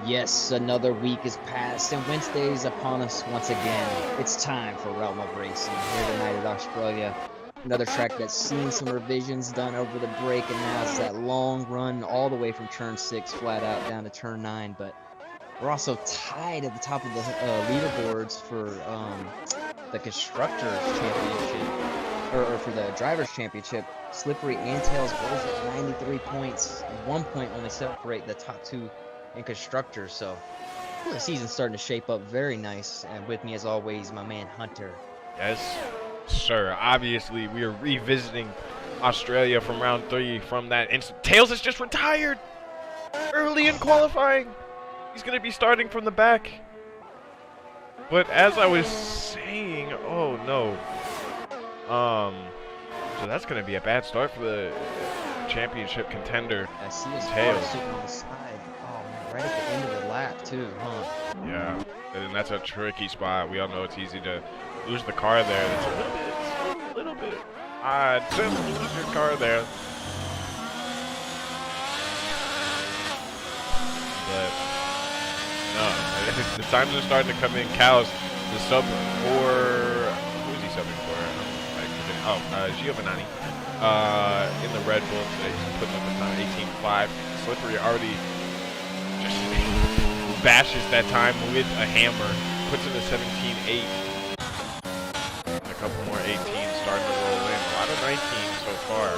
Yes, another week has passed and Wednesday is upon us once again. It's time for Realm of Racing here tonight at Australia. Another track that's seen some revisions done over the break, and now it's that long run all the way from turn 6 flat out down to turn 9. But we're also tied at the top of the leaderboards for the Constructors Championship, or for the Drivers Championship. Slippery and Tails both at 93 points, and 1 point only separate the top two in Constructors. So the season's starting to shape up very nice. And with me, as always, my man Hunter. Yes, sir. Obviously, we are revisiting Australia from round 3 from that instant. Tails has just retired early in qualifying. He's going to be starting from the back. But as I was saying, oh no. So that's going to be a bad start for the championship contender. I see his Tails car sitting on the side. Oh man, right at the end of the lap too, huh? Yeah, and that's a tricky spot. We all know it's easy to lose the car there. It's a little bit odd to lose your car there. But no, the times are starting to come in. Cows, the sub for, who is he subbing for? Giovanni. In the Red Bull today, he's putting up a time 18.5. Slippery already just bashes that time with a hammer, puts it at 17.8. A couple more 18s starting to roll in. A lot of 19s so far.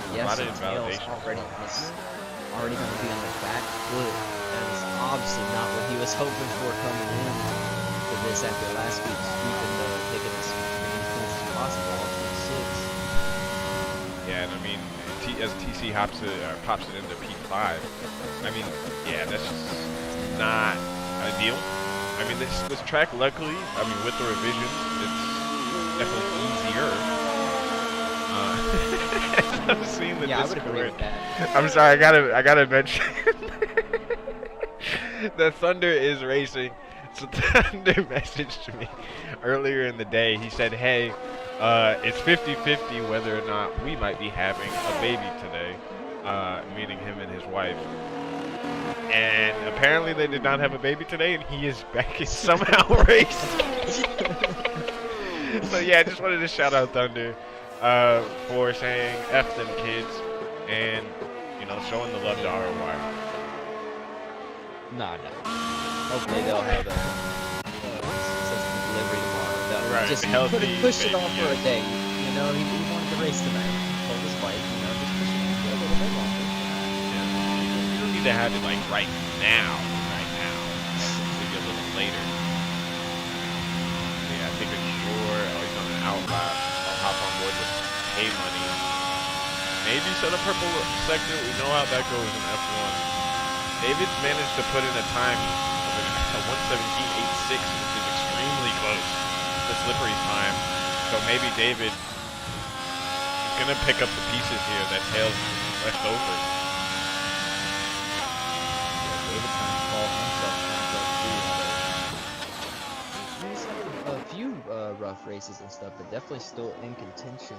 Yes, a lot of Tails invalidation. already going to be on the back foot. That is obviously not what he was hoping for coming in to this after last week, sweeping the taking as many points as possible on 26. Yeah, and I mean, as TC pops it into P5, I mean, yeah, that's just not ideal. I mean, this track, luckily, I mean, with the revisions, it's definitely easier. I'm seeing the Yeah, I would Discord. agree with that. I'm sorry, I gotta mention the Thunder is racing. So Thunder messaged me earlier in the day. He said, hey, it's 50-50 whether or not we might be having a baby today, meaning him and his wife. And apparently they did not have a baby today, and he is back in somehow racing. So yeah, I just wanted to shout out Thunder for saying F them kids and, you know, showing the love to ROR. No. Hopefully they'll have a successful delivery tomorrow. Right, just healthy push it baby, off for a day. You know, he wanted to race tonight. He told his wife, you know, just push it off for a little bit longer. Yeah. You don't need to have it like right now. Maybe a little later. Yeah, I think it's sure. Oh, he's on an outlap. I'll hop on board with Hey Money. Maybe set a purple sector. We know how that goes in F1. David's managed to put in a time of 1:17.86, which is extremely close to Slippery's time. So maybe David is going to pick up the pieces here that Tails left over. Yeah, David kind of called himself back up too. He's had a few rough races and stuff, but definitely still in contention.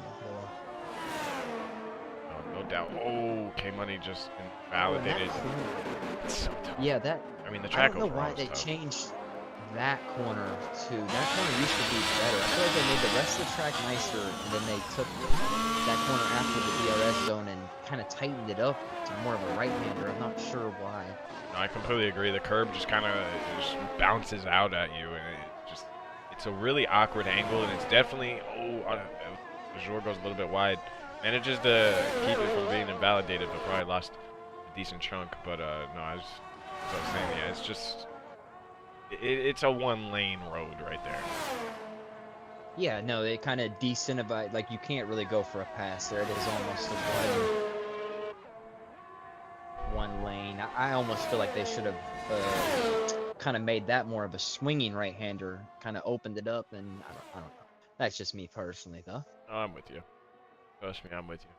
No doubt. Oh, K-Money just invalidated. It's so tough. Yeah, that. I mean, the I track don't know overall why is they tough. changed that corner too. That corner used to be better. I feel like they made the rest of the track nicer, and then they took that corner after the DRS zone and kind of tightened it up to more of a right-hander. I'm not sure why. No, I completely agree. The curb just kind of just bounces out at you, and it's a really awkward angle, and it's definitely, the Jor goes a little bit wide. Manages to keep it from being invalidated, but probably lost a decent chunk. But no, as I was saying, yeah, it's just, it's a one-lane road right there. Yeah, no, they kind of decentivized. Like, you can't really go for a pass there. It is almost a one lane. I almost feel like they should have kind of made that more of a swinging right-hander, kind of opened it up, and I don't know. That's just me personally, though. Oh, I'm with you. Trust me, I'm with you.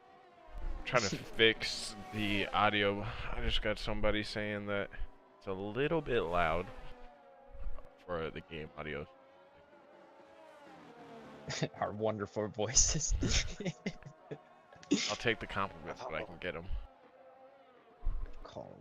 I'm trying to fix the audio. I just got somebody saying that it's a little bit loud for the game audio. Our wonderful voices. I'll take the compliments when I can get them. call.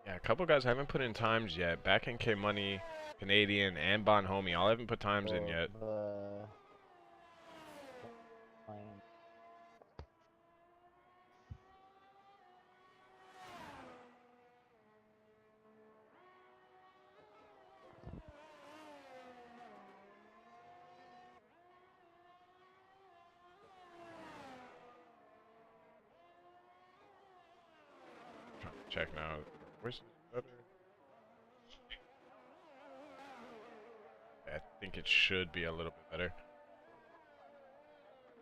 Yeah, a couple guys haven't put in times yet. Back in K Money, Canadian, and Bonhomie all haven't put times in yet. Trying to check now. Where's the other? I think it should be a little bit better.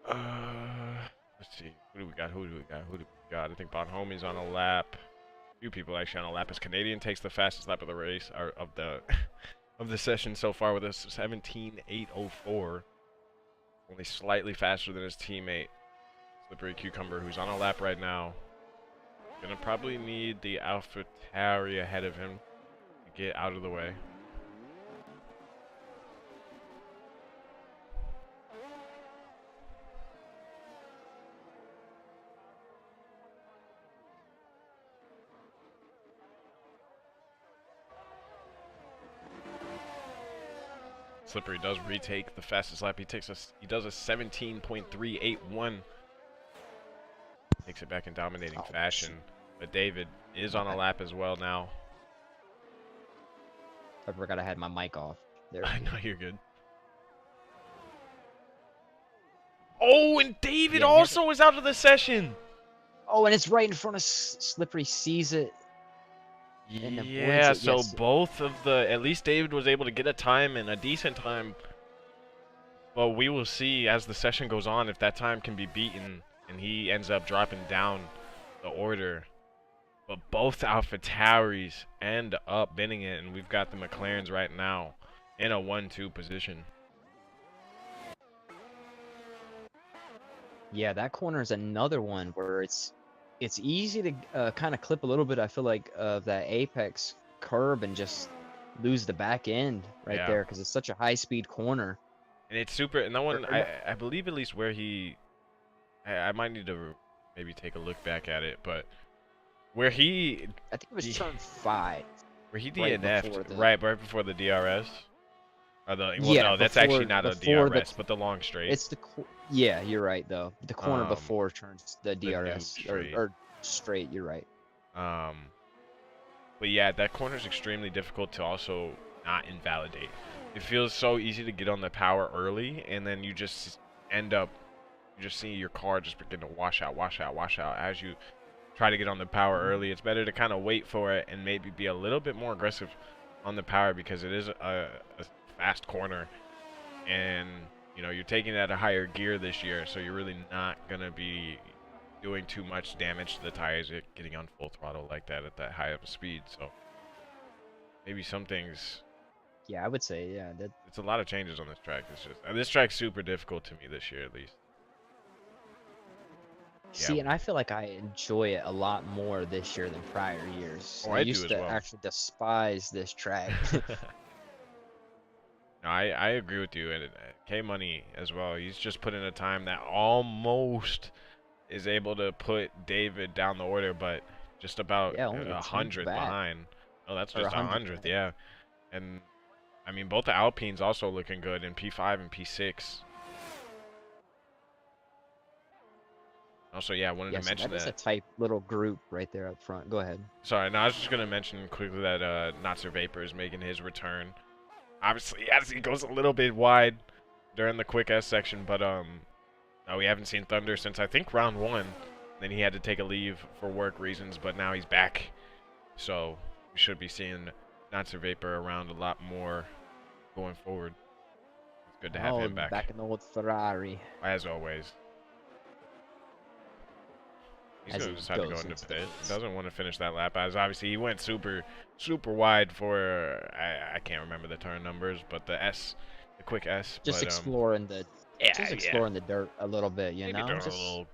Let's see. Who do we got? Who do we got? Who do we got? I think Bonhomie's on a lap. A few people actually on a lap. As Canadian takes the fastest lap of the race, or of the of the session so far with a 17:8:04. Only slightly faster than his teammate, Slippery Cucumber, who's on a lap right now. Gonna probably need the AlphaTauri ahead of him to get out of the way. Slippery does retake the fastest lap. He does a 17.381. Takes it back in dominating fashion. But David is on a lap as well now. I forgot I had my mic off. There. I know you're good. Oh, and David also is out of the session. Oh, and it's right in front of Slippery. Sees it. Yeah, so both of the, at least David was able to get a time and a decent time. But we will see as the session goes on if that time can be beaten and he ends up dropping down the order. But both AlphaTauris end up binning it, and we've got the McLarens right now in a 1-2 position. Yeah, that corner is another one where it's easy to kind of clip a little bit, I feel like, of that apex curb and just lose the back end right there because it's such a high-speed corner. And it's super, and that one, I believe at least where he, I might need to maybe take a look back at it, but where he, I think it was turn 5. Where he DNF'd, right before the DRS. Or the, well, yeah, no, that's actually not a DRS, but the long straight. It's the yeah, you're right though. The corner before turns the DRS or straight. You're right. But yeah, that corner is extremely difficult to also not invalidate. It feels so easy to get on the power early, and then you just end up, you just see your car just begin to wash out as you try to get on the power early. It's better to kind of wait for it and maybe be a little bit more aggressive on the power because it is a fast corner, and you know you're taking it at a higher gear this year, so you're really not gonna be doing too much damage to the tires getting on full throttle like that at that high of a speed. So maybe some things. Yeah, I would say that it's a lot of changes on this track. It's just this track's super difficult to me this year at least. See, and I feel like I enjoy it a lot more this year than prior years. Oh, I used to actually despise this track. No, I agree with you, and K Money as well. He's just put in a time that almost is able to put David down the order, but just about 100 behind. Oh, that's just 100th, yeah. And I mean, both the Alpines also looking good in P5 and P6. Also, yeah, I wanted to mention that. That's a tight little group right there up front. Go ahead. Sorry, no, I was just gonna mention quickly that Not So Vapor is making his return. Obviously, as he goes a little bit wide during the quick S section, but no, we haven't seen Thunder since I think round 1. Then he had to take a leave for work reasons, but now he's back. So we should be seeing Not So Vapor around a lot more going forward. It's good to have him back. Back in the old Ferrari. As always. He's going to decide to go into pit. He doesn't want to finish that lap. As obviously he went super wide for I can't remember the turn numbers, but the quick S. Just exploring the exploring the dirt a little bit, you know. Just a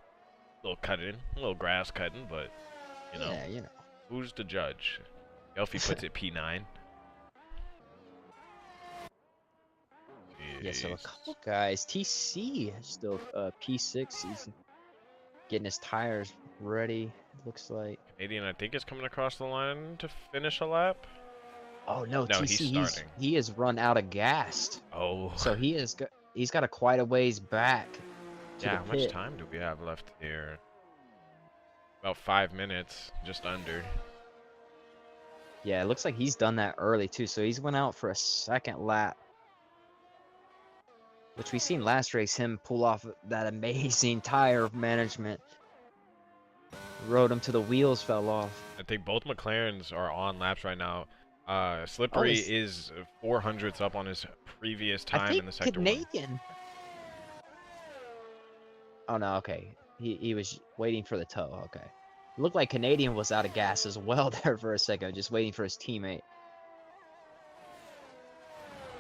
little cutting, a little grass cutting, but you know, who's the judge? Elfie puts it P9. Yeah, so a couple guys. TC still P6. He's getting his tires ready. Looks like. Canadian, I think, is coming across the line to finish a lap. Oh no, No, he's TC. starting. He has run out of gas. Oh. So he's got a quite a ways back to Yeah, the how much pit. time do we have left here? About 5 minutes, just under. Yeah, it looks like he's done that early too. So he's went out for a second lap, which we seen last race him pull off that amazing tire management. Rode him till the wheels fell off. I think both McLarens are on laps right now. Slippery is 400ths up on his previous time in the sector Canadian. Oh no, okay. He was waiting for the tow. Okay. Looked like Canadian was out of gas as well there for a second, just waiting for his teammate.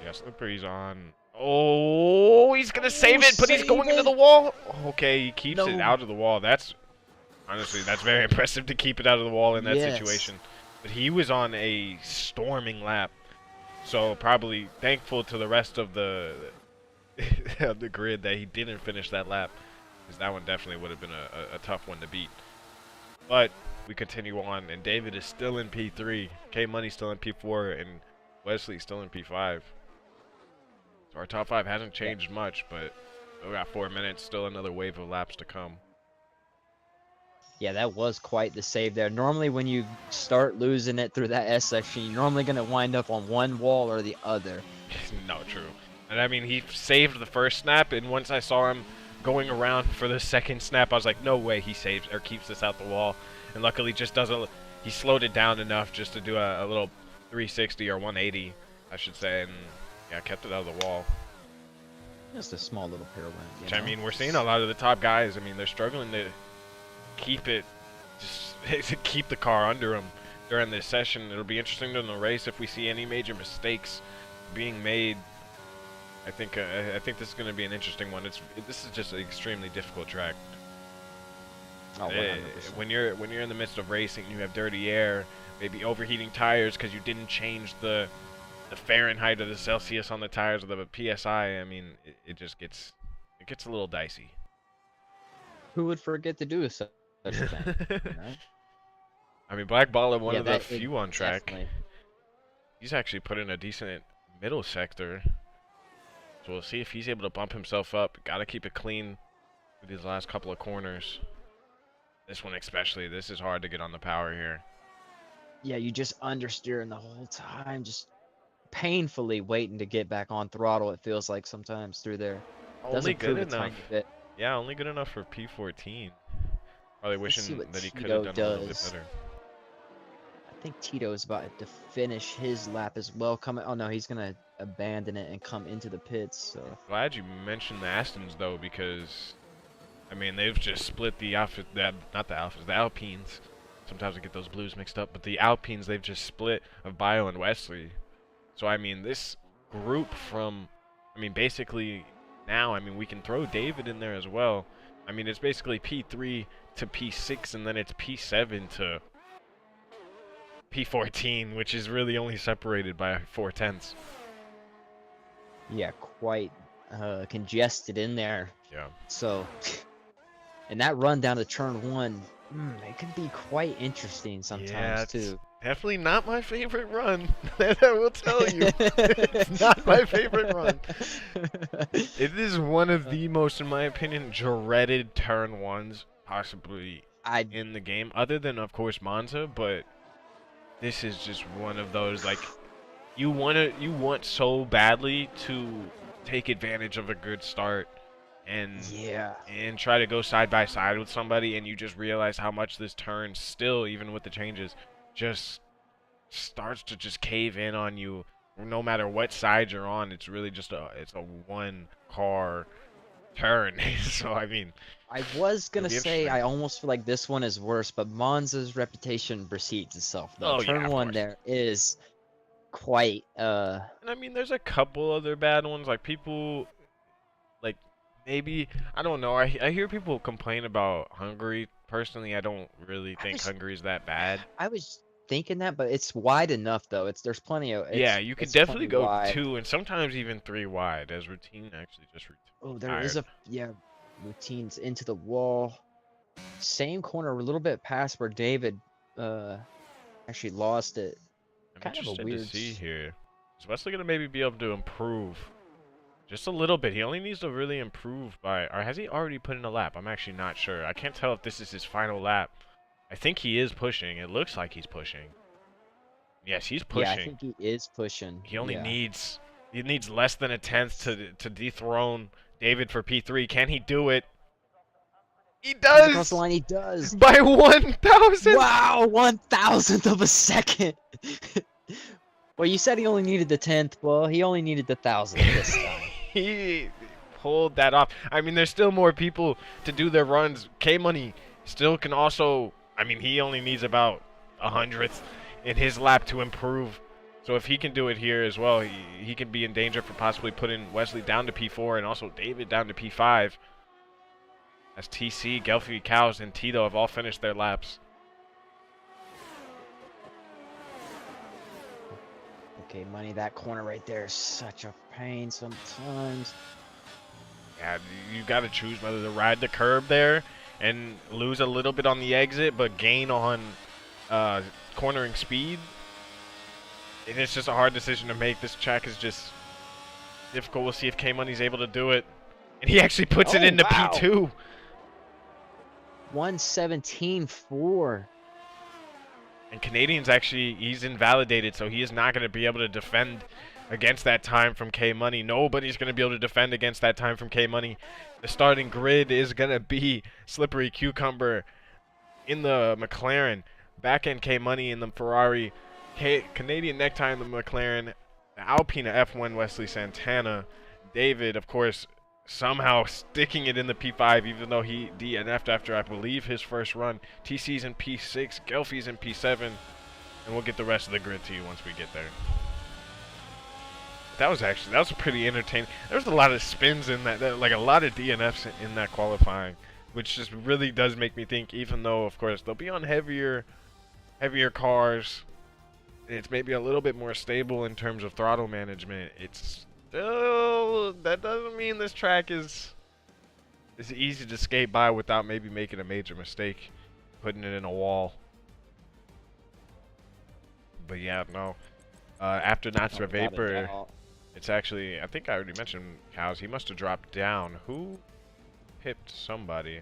Yeah, Slippery's on. Oh, he's gonna save it, but he's going into the wall. Okay, he keeps it out of the wall. That's honestly, that's very impressive to keep it out of the wall in that situation. But he was on a storming lap, so probably thankful to the rest of the the grid that he didn't finish that lap, because that one definitely would have been a tough one to beat. But we continue on, and David is still in P3, K Money still in P4, and Wesley still in P5. So our top 5 hasn't changed much, but we got 4 minutes, still another wave of laps to come. Yeah, that was quite the save there. Normally when you start losing it through that S section, you're normally going to wind up on one wall or the other. No, true. And I mean, he saved the first snap, and once I saw him going around for the second snap, I was like, no way he saves or keeps this out the wall. And luckily just he slowed it down enough just to do a little 360 or 180, I should say, and yeah, kept it out of the wall. Just a small little pirouette. Which, I mean, we're seeing a lot of the top guys. I mean, they're struggling to keep it, just to keep the car under them during this session. It'll be interesting in the race if we see any major mistakes being made. I think this is going to be an interesting one. This is just an extremely difficult track. Oh, when you're in the midst of racing, you have dirty air, maybe overheating tires because you didn't change the Fahrenheit or the Celsius on the tires or the PSI. I mean, it gets a little dicey. Who would forget to do such a thing? You know? I mean, Black Baller, one of the few on track. Definitely. He's actually put in a decent middle sector. So we'll see if he's able to bump himself up. Got to keep it clean with these last couple of corners. This one especially. This is hard to get on the power here. Yeah, you just understeering the whole time, just painfully waiting to get back on throttle. It feels like sometimes through there. Only good enough. A tiny bit. Yeah, only good enough for P14. Probably wishing that he could Tito have done a little bit better. I think Tito is about to finish his lap as well. Oh no, he's gonna abandon it and come into the pits. So glad you mentioned the Astons though, because I mean they've just split the Alphas, not the Alphas, the Alpines. Sometimes I get those blues mixed up, but the Alpines they've just split of Bio and Wesley. So I mean this group from, I mean basically now, I mean we can throw David in there as well. I mean it's basically P3 to P6 and then it's P7 to P14, which is really only separated by 4/10. Yeah, quite congested in there. Yeah. So, and that run down to turn 1, it can be quite interesting sometimes too. Definitely not my favorite run. That I will tell you. It's not my favorite run. It is one of the most, in my opinion, dreaded turn 1s possibly in the game, other than of course Monza, but this is just one of those, like, you want so badly to take advantage of a good start and try to go side by side with somebody, and you just realize how much this turn still, even with the changes, just starts to just cave in on you no matter what side you're on. It's really just a one car turn. So I mean, I was gonna say I almost feel like this one is worse, but Monza's reputation precedes itself. Though turn 1 there is quite and I mean there's a couple other bad ones, like people like maybe, I don't know, I hear people complain about Hungary. Personally, I don't really think Hungary's that bad. I was thinking that, but it's wide enough though. There's plenty of Yeah, you could it's definitely plenty go wide. 2 and sometimes even 3 wide, as routine actually just Oh, there is retired. routines into the wall. Same corner, a little bit past where David actually lost it. I'm Kind of a interested to weird. see here. Is Wesley gonna maybe be able to improve just a little bit? He only needs to really improve by, or has he already put in a lap? I'm actually not sure. I can't tell if this is his final lap. I think he is pushing. It looks like he's pushing. Yes, he's Yeah, I pushing. think he is pushing. He only Yeah. needs less than a tenth to dethrone David for P3. Can he do it? He Comes across the does line. He does. by 1,000. Wow, 1,000th of a second. Well, you said he only needed the 10th. Well, he only needed the 1,000th this time. He pulled that off. I mean, there's still more people to do their runs. K-Money still can also. I mean, he only needs about 100th in his lap to improve. So if he can do it here as well, he can be in danger for possibly putting Wesley down to P4 and also David down to P5. As TC, Gelfie, Cows, and Tito have all finished their laps. Okay, money, that corner right there is such a pain sometimes. Yeah, you got to choose whether to ride the curb there and lose a little bit on the exit, but gain on cornering speed. And it's just a hard decision to make. This track is just difficult. We'll see if K-Money's able to do it. And he actually puts it into wow. P2. 117.4. And Canadian's actually, he's invalidated, so he is not going to be able to defend against that time from K-Money. Nobody's going to be able to defend against that time from K-Money. The starting grid is going to be Slippery Cucumber in the McLaren, back-end K-Money in the Ferrari, Canadian Necktie in the McLaren, the Alpine F1 Wesley Santana, David, of course, somehow sticking it in the P5, even though he DNF'd after, I believe, his first run. TC's in P6, Gelfie's in P7, and we'll get the rest of the grid to you once we get there. That was pretty entertaining. There was a lot of spins in that, like a lot of DNFs in that qualifying, which just really does make me think, even though, of course, they'll be on heavier cars, it's maybe a little bit more stable in terms of throttle management. It's still, that doesn't mean this track is easy to skate by without maybe making a major mistake, putting it in a wall. But yeah, no. After Natsume Vapor, it's actually, I think I already mentioned Cows. He must have dropped down. Who pipped somebody?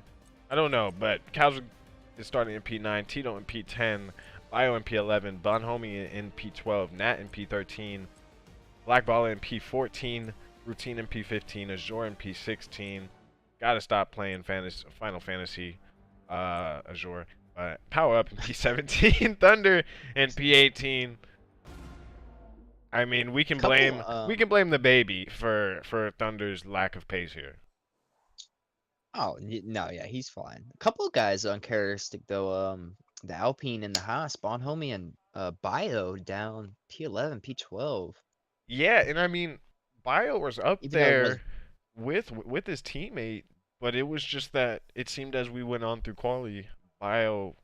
I don't know, but Cows is starting in P9, Tito in P10, Bio in P11, Bonhomie in P12, Nat in P13, Black Baller in P14, Routine in P15, Azure in P16. Gotta stop playing Final Fantasy Azure. Power Up in P17, Thunder in P18. I mean, we can blame the baby for Thunder's lack of pace here. Oh no, yeah, he's fine. A couple of guys uncharacteristic though. The Alpine and the Haas, Bonhomie and Bio down P11, P12. Yeah, and I mean, Bio was up Even though it there with his teammate, but it was just that it seemed as we went on through quali, Bio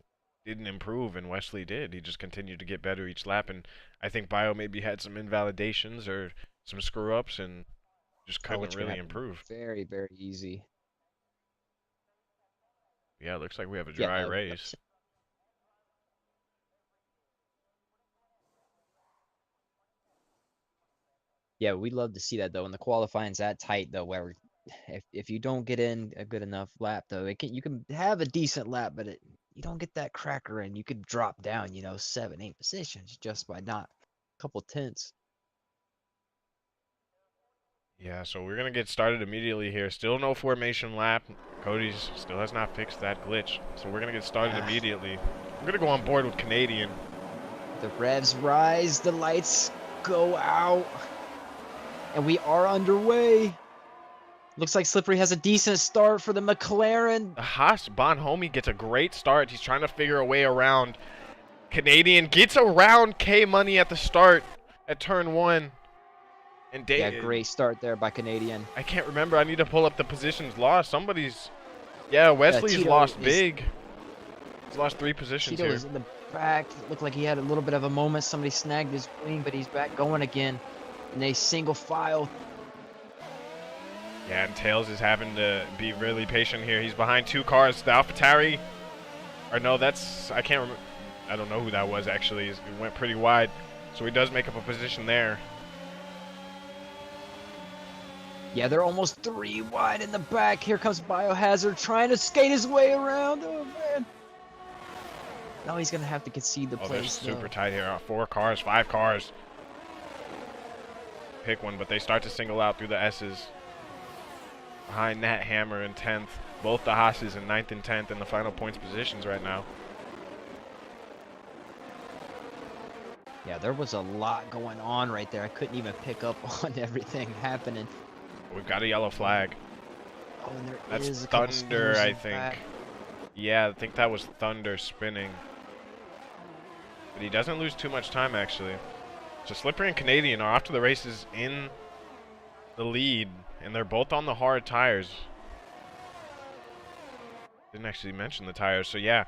didn't improve and Wesley did. He just continued to get better each lap, and I think Bio maybe had some invalidations or some screw ups and just couldn't really improve. Very, very easy. Yeah, it looks like we have a dry race. Yeah, we'd love to see that though. And the qualifying's that tight though, where if you don't get in a good enough lap though, you can have a decent lap, but you don't get that cracker in. You could drop down, 7, 8 positions just by not a couple tenths. Yeah, so we're gonna get started immediately here. Still no formation lap. Cody's still has not fixed that glitch, so we're gonna get started immediately. I'm gonna go on board with Canadian. The revs rise, the lights go out, and we are underway. Looks like Slippery has a decent start for the McLaren. The Haas Bonhomie gets a great start. He's trying to figure a way around. Canadian gets around K-Money at the start at turn 1. And yeah, great start there by Canadian. I can't remember. I need to pull up the positions lost. Somebody's... Yeah, Wesley's lost big. He's lost 3 positions Tito here. is in the back. Looked like he had a little bit of a moment. Somebody snagged his wing, but he's back going again. And they single file. Yeah, and Tails is having to be really patient here. He's behind 2 cars. The AlphaTauri, or no, that's, I can't remember. I don't know who that was, actually. It went pretty wide. So he does make up a position there. Yeah, they're almost 3 wide in the back. Here comes Biohazard trying to skate his way around. Oh, man. Now he's going to have to concede the place, they're super tight here. 4 cars, 5 cars. Pick one, but they start to single out through the S's. Behind Nat Hammer in 10th. Both the Haas's in 9th and 10th in the final points positions right now. Yeah, there was a lot going on right there. I couldn't even pick up on everything happening. We've got a yellow flag. Oh, and there That's is a couple Thunder, spinners I in think. back. Yeah, I think that was Thunder spinning. But he doesn't lose too much time, actually. So Slippery and Canadian are off to the races in the lead, and they're both on the hard tires. Didn't actually mention the tires, so yeah.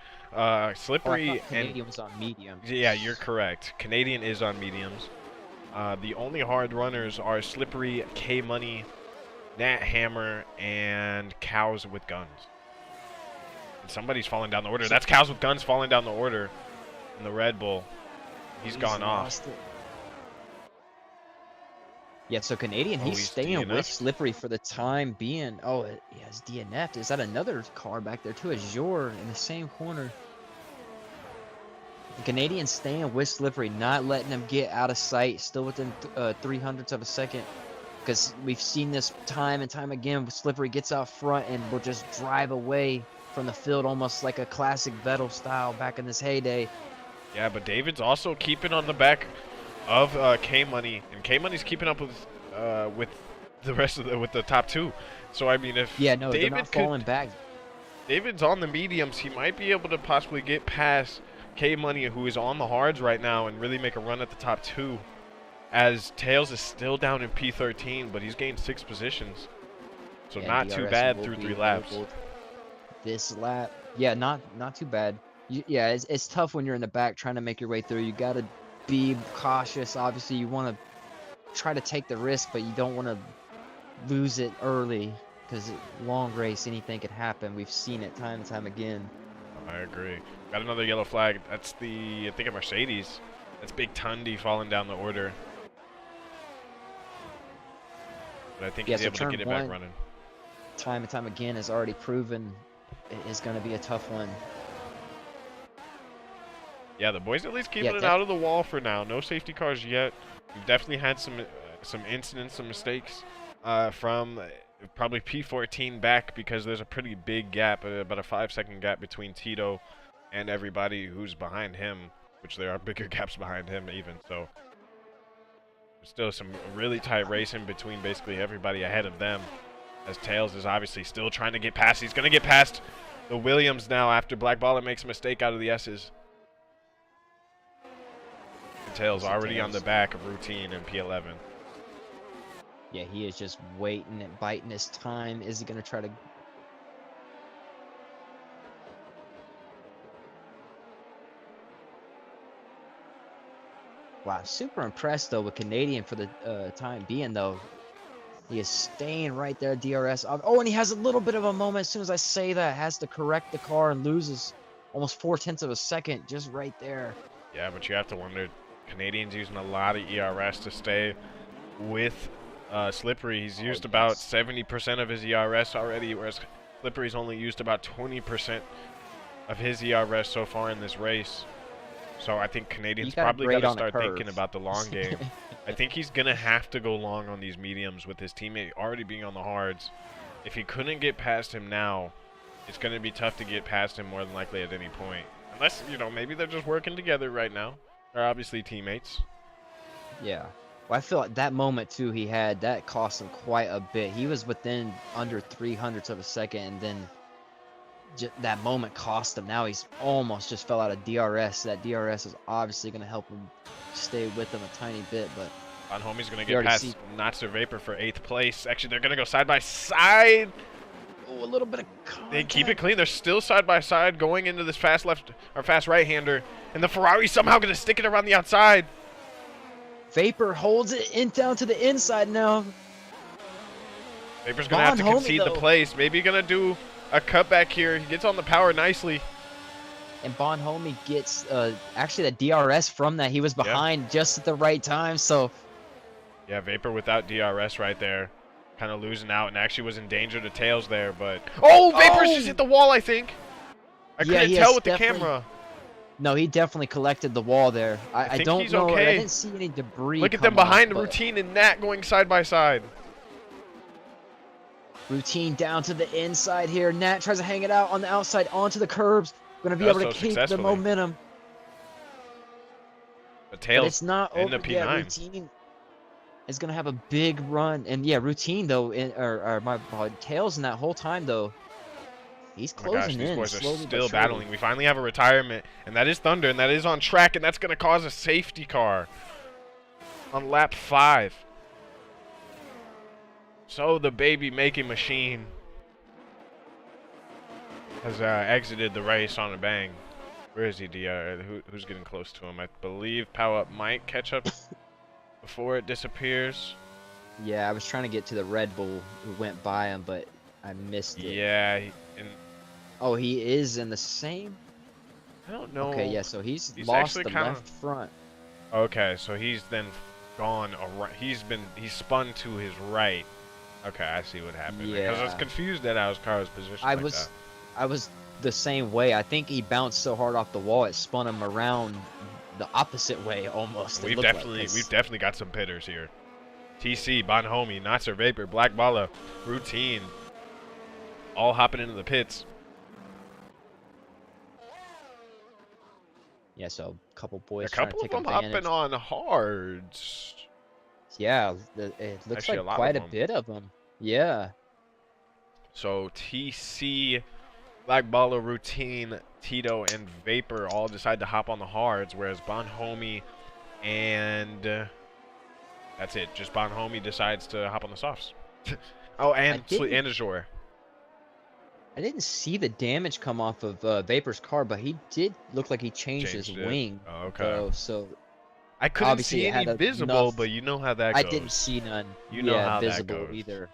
Slippery and Canadian was on medium. yeah, you're correct. Canadian is on mediums. The only hard runners are Slippery, K-Money, Nat Hammer, and Cows with Guns. And somebody's falling down the order. That's Cows with Guns falling down the order in the Red Bull. He's gone off. Yeah, so Canadian, he's staying DNF'd. with Slippery for the time being. Oh, yeah, it's DNF'd. Is that another car back there too? Azure in the same corner. The Canadian staying with Slippery, not letting him get out of sight, still within 300ths of a second. Because we've seen this time and time again. Slippery gets out front and will just drive away from the field, almost like a classic Vettel style back in this heyday. Yeah, but David's also keeping on the back of K-Money, and K-Money's keeping up with the rest of the top 2. So I mean, if David they're David not falling back. David's on the mediums, he might be able to possibly get past K-Money, who is on the hards right now, and really make a run at the top 2. As Tails is still down in P13, but he's gained 6 positions, so not too bad through 3 laps. This lap, yeah, not too bad. Yeah, it's tough when you're in the back trying to make your way through. You got to be cautious. Obviously, you want to try to take the risk, but you don't want to lose it early because long race, anything could happen. We've seen it time and time again. I agree. Got another yellow flag. That's I think a Mercedes. That's Big Tundi falling down the order. But I think he's able to get it back running. Time and time again has already proven it is going to be a tough one. Yeah, the boys at least keeping it out of the wall for now. No safety cars yet. We've definitely had some incidents, some mistakes from probably P14 back, because there's a pretty big gap, about a 5-second gap between Tito and everybody who's behind him, which there are bigger gaps behind him even. So there's still some really tight racing between basically everybody ahead of them, as Tails is obviously still trying to get past. He's going to get past the Williams now after Black Baller makes a mistake out of the S's. Tails already on the back of routine in P11. Yeah, he is just waiting and biting his time. Is he going to try to... Wow, super impressed, though, with Canadian for the time being, though. He is staying right there, DRS. Oh, and he has a little bit of a moment as soon as I say that. Has to correct the car and loses almost 0.4 of a second just right there. Yeah, but you have to wonder... Canadian's using a lot of ERS to stay with Slippery. He's used about 70% of his ERS already, whereas Slippery's only used about 20% of his ERS so far in this race. So I think Canadian's probably got to start thinking about the long game. I think he's going to have to go long on these mediums with his teammate already being on the hards. If he couldn't get past him now, it's going to be tough to get past him more than likely at any point. Unless, you know, maybe they're just working together right now. They're obviously teammates. Yeah. Well, I feel like that moment, too, he had, that cost him quite a bit. He was within under 300ths of a second, and then that moment cost him. Now he's almost just fell out of DRS. That DRS is obviously going to help him stay with him a tiny bit, but... Von Homie's going to get past Natsu Vapor for 8th place. Actually, they're going to go side by side. Oh, a little bit of contact. They keep it clean. They're still side by side going into this fast left or fast right-hander, And the Ferrari's somehow going to stick it around the outside. Vapor holds it in down to the inside now. Vapor's going to have to concede the place. Maybe going to do a cutback here. He gets on the power nicely. And Bonhomie gets actually the DRS from that. He was behind just at the right time, so... Yeah, Vapor without DRS right there. Kind of losing out and actually was in danger to tails there, but... Oh, Vapor's just hit the wall, I think. I couldn't tell with the camera. No, he definitely collected the wall there. I don't know. Okay. I didn't see any debris. Look at them behind Routine and Nat going side by side. Routine down to the inside here. Nat tries to hang it out on the outside onto the curbs. Going to be able to keep the momentum. But tails it's not in over the P9. yet. Routine is going to have a big run. And yeah, Routine though, my tails in that whole time though. He's closing in. These boys are still battling. We finally have a retirement, and that is Thunder, and that is on track, and that's going to cause a safety car on lap 5. So the baby making machine has exited the race on a bang. Where is he, DR? Who's getting close to him? I believe Power Up might catch up before it disappears. Yeah, I was trying to get to the Red Bull who went by him, but I missed it. Yeah. Oh, he is in the same? I don't know. Okay, yeah, so he's lost the left front. Okay, so he's then gone around. He's spun to his right. Okay, I see what happened. Yeah. Because I was confused at how his car was positioned. I was the same way. I think he bounced so hard off the wall it spun him around the opposite way almost. We've definitely got some pitters here. TC, Bonhomie, Nasser, Vapor, Black Balla, Routine, all hopping into the pits. Yeah, so a couple boys. A couple of them hopping on hards. Yeah, it looks like quite a bit of them. Yeah. So TC, Black Balla, Routine, Tito, and Vapor all decide to hop on the hards, whereas Bonhomie and that's it. Just Bonhomie decides to hop on the softs. Oh, and Azure. I didn't see the damage come off of Vapor's car, but he did look like he changed his wing. Oh, okay. So I couldn't see any visible, but you know how that goes. I didn't see none. You know how visible that goes. Either.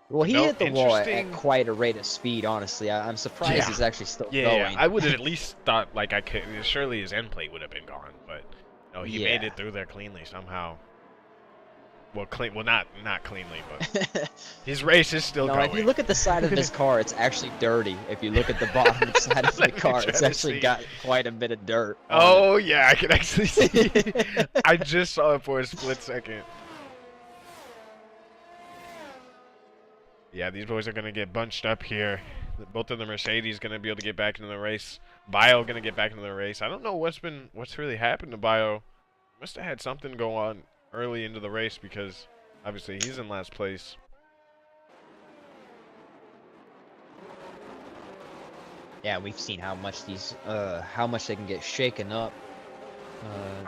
Well, he hit the wall at quite a rate of speed. Honestly, I'm surprised he's actually still going. Yeah, I would have at least thought like I could. Surely his end plate would have been gone, but no, he made it through there cleanly somehow. Well, not cleanly, but his race is still going. If you look at the side of his car, it's actually dirty. If you look at the bottom side of the car, it's actually got quite a bit of dirt. Oh yeah, I can actually see. I just saw it for a split second. Yeah, these boys are gonna get bunched up here. Both of the Mercedes gonna be able to get back into the race. Bio gonna get back into the race. I don't know what's really happened to Bio. Must have had something go on early into the race because obviously he's in last place. Yeah, we've seen how much they can get shaken up,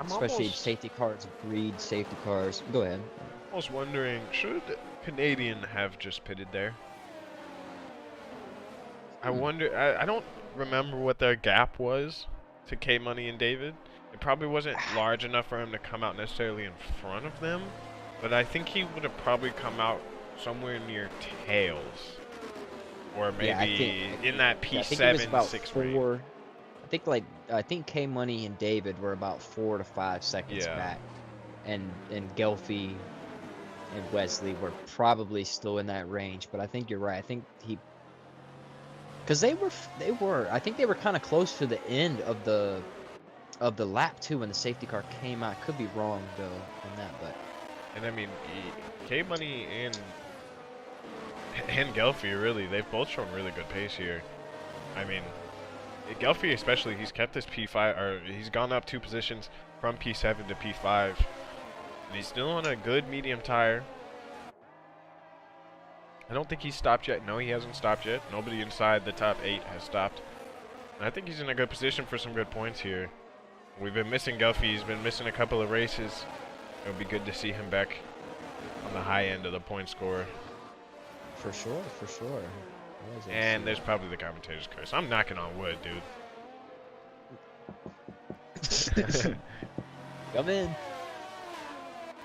especially safety cars breed safety cars. Go ahead. I was wondering, should Canadian have just pitted there? I wonder. I don't remember what their gap was to K Money and David. It probably wasn't large enough for him to come out necessarily in front of them, but I think he would have probably come out somewhere near tails, or maybe in that P7 6 range. I think K Money and David were about 4 to 5 seconds back, and Gelfie and Wesley were probably still in that range. But I think you're right. I think because I think they were kind of close to the end of the lap too when the safety car came out. Could be wrong though on that, but. And I mean, K Money and Gelfie really, they've both shown really good pace here. I mean, Gelfie especially, he's kept his P5, or he's gone up 2 positions from P7 to P5, and he's still on a good medium tire. I don't think he's stopped yet. No, he hasn't stopped yet. Nobody inside the top 8 has stopped. And I think he's in a good position for some good points here. We've been missing Gelfie. He's been missing a couple of races. It would be good to see him back on the high end of the point score. For sure, for sure. And there's probably the commentator's curse. I'm knocking on wood, dude. Come in.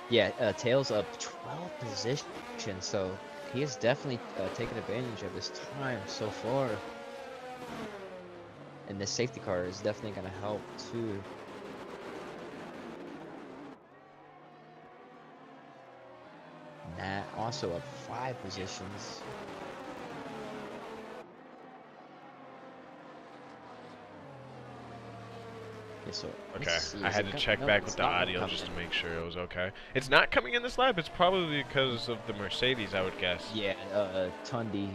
Yeah, Tails up 12 positions, so he is definitely taking advantage of his time so far. And this safety car is definitely going to help too. Nat also up 5 positions. Yeah, so Okay, I had to check back with the audio just to make sure it was okay. It's not coming in this lap. It's probably because of the Mercedes, I would guess. Yeah, Tundi.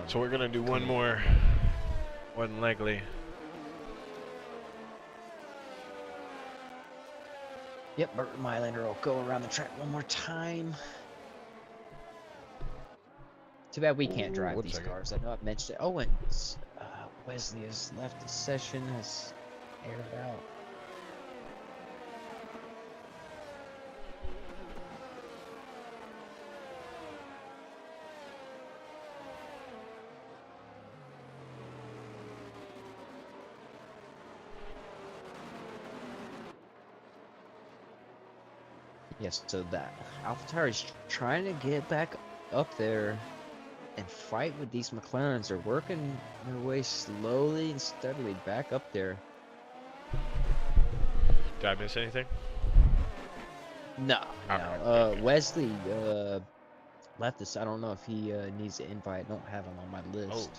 So we're gonna do one more. One legly. Yep, Burt Mylander will go around the track one more time. Too bad we can't drive these cars. I know I've mentioned it. Oh, and Wesley has left the session, has aired out. Yes, so that AlphaTauri is trying to get back up there and fight with these McLarens. They're working their way slowly and steadily back up there. Did I miss anything? No, no. Wesley left this. I don't know if he needs an invite. I don't have him on my list. Oh.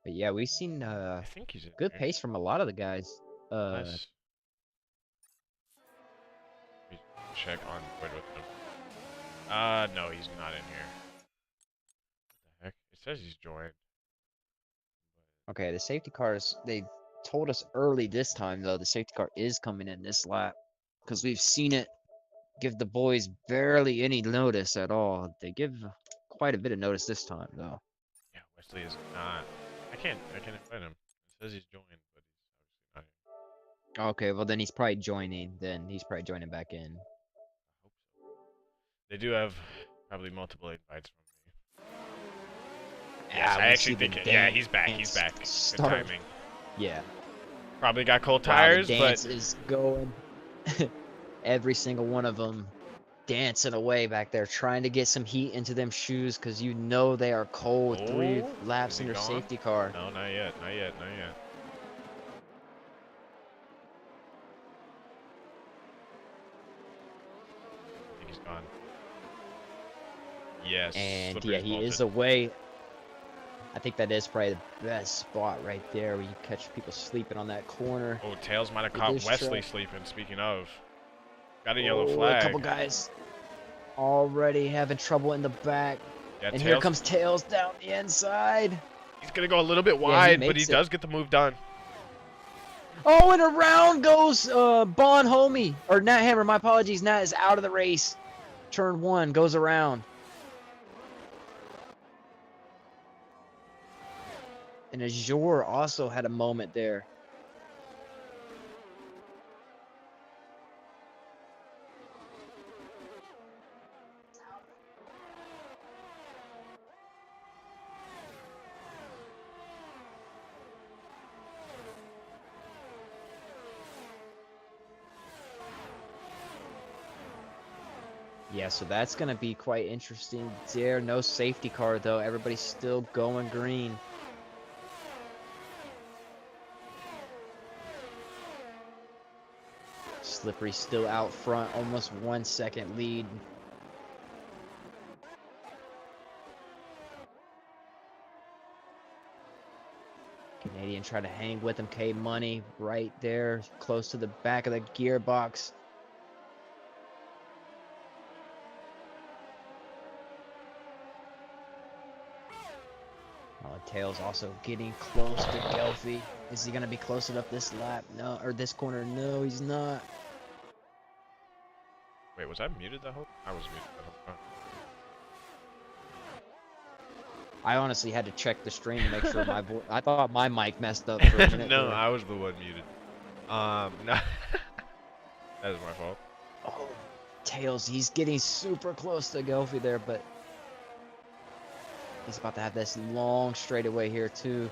But yeah, we've seen I think he's good pace from a lot of the guys. Nice. Check on board with him. No, he's not in here. What the heck? It says he's joined. Okay, the safety cars, they told us early this time, though, the safety car is coming in this lap. Because we've seen it give the boys barely any notice at all. They give quite a bit of notice this time, though. Yeah, Wesley is not. I can't invite him. It says he's joined, but he's obviously not here. Okay, well then he's probably joining. Then he's probably joining back in. I hope so. They do have probably multiple invites from me. Yes, I actually think yeah, he's back. He's back. Good timing. Yeah. Probably got cold tires, the dance is going. Every single one of them dancing away back there, trying to get some heat into them shoes, because you know they are cold. 3 laps in your safety car. No, not yet. Not yet. Not yet. I think he's gone. Yes. And yeah, he is away. I think that is probably the best spot right there where you catch people sleeping on that corner. Oh, Tails might have caught Wesley sleeping, speaking of. Got a yellow flag. A couple guys already having trouble in the back. Yeah, and here comes Tails down the inside. He's going to go a little bit wide, but he does get the move done. Oh, and around goes Bon Homie. Or Nat Hammer, my apologies. Nat is out of the race. Turn 1 goes around. And Azure also had a moment there. Yeah, so that's going to be quite interesting there. No safety car, though. Everybody's still going green. Slippery still out front, almost 1 second lead. Canadian try to hang with him. K-Money right there, close to the back of the gearbox. Tails also getting close to Gelfie. Is he going to be close enough this lap? No, or this corner? No, he's not. Wait, was I muted the whole? I was muted the whole time. I honestly had to check the stream to make sure my voice. I thought my mic messed up for a minute. No, I was the one muted. No. That is my fault. Oh, Tails, he's getting super close to Gelfie there, but He's about to have this long straightaway here too.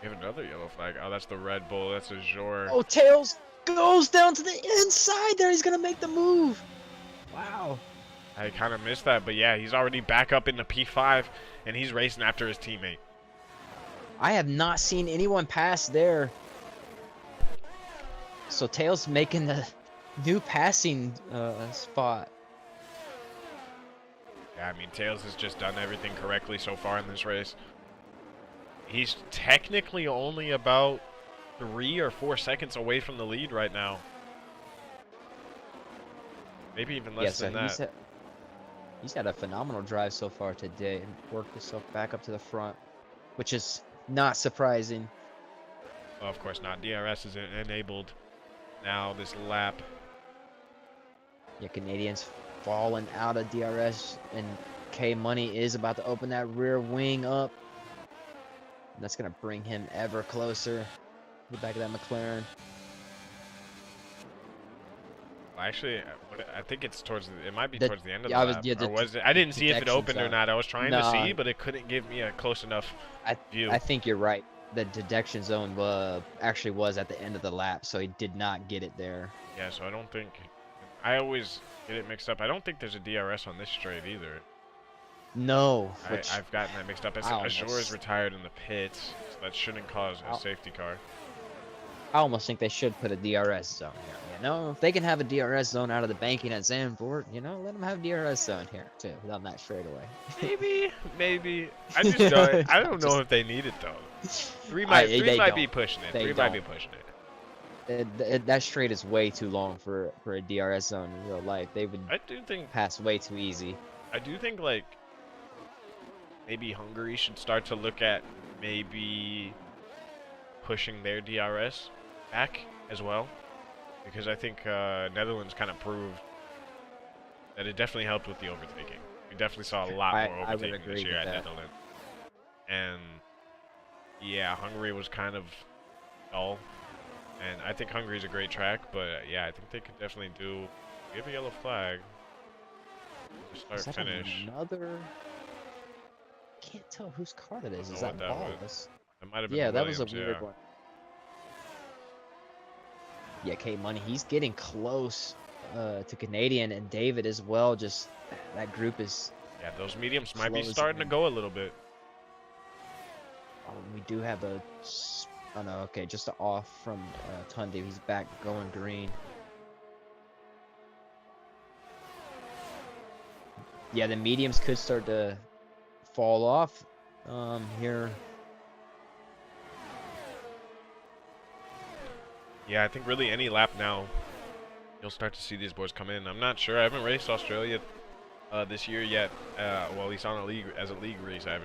We have another yellow flag. Oh, that's the Red Bull. That's a ROR. Oh, Tails goes down to the inside there. He's gonna make the move. Wow. I kind of missed that, but yeah, he's already back up into P5, and he's racing after his teammate. I have not seen anyone pass there. So Tails making the new passing spot. Yeah, I mean, Tails has just done everything correctly so far in this race. He's technically only about 3 or 4 seconds away from the lead right now. Maybe even less than that. He's had a phenomenal drive so far today and worked himself back up to the front, which is not surprising. Well, of course not. DRS is enabled now this lap. Yeah, Canadians falling out of DRS, and K Money is about to open that rear wing up. And that's going to bring him ever closer to the back of that McLaren. Actually, I think it's towards it might be towards the end of the lap. Yeah, or was it? I didn't see if it opened or not. I was trying to see, but it couldn't give me a close enough view. I think you're right. The detection zone actually was at the end of the lap, so he did not get it there. Yeah, so I don't think... I always get it mixed up. I don't think there's a DRS on this straight either. No. I've gotten that mixed up. Azure is retired in the pits, so that shouldn't cause a safety car. I almost think they should put a DRS zone here. You know, if they can have a DRS zone out of the banking at Zandvoort, you know, let them have a DRS zone here too, without that straightaway. Maybe. I just don't. I don't know if they need it though. Three might be pushing it. Three might be pushing it. That straight is way too long for a DRS zone in real life. They would pass way too easy. I do think like maybe Hungary should start to look at maybe pushing their DRS back as well, because I think Netherlands kind of proved that it definitely helped with the overtaking. We definitely saw a lot more overtaking this year at Netherlands. And yeah, Hungary was kind of dull. And I think Hungary's a great track, but yeah, I think they could definitely do. We have a yellow flag. Start finish. Another. Can't tell whose car that is. Is that Wallace? That might have been. Yeah, that Williams, was a weird one. Yeah, K Money, he's getting close to Canadian and David as well. Just that group is. Yeah, those mediums might be starting to go a little bit. Oh, we do have a. Oh no, okay, just off from Tunde. He's back going green. Yeah, the mediums could start to fall off here. Yeah, I think really any lap now, you'll start to see these boys come in. I'm not sure. I haven't raced Australia this year yet. Well, at least on a league race, I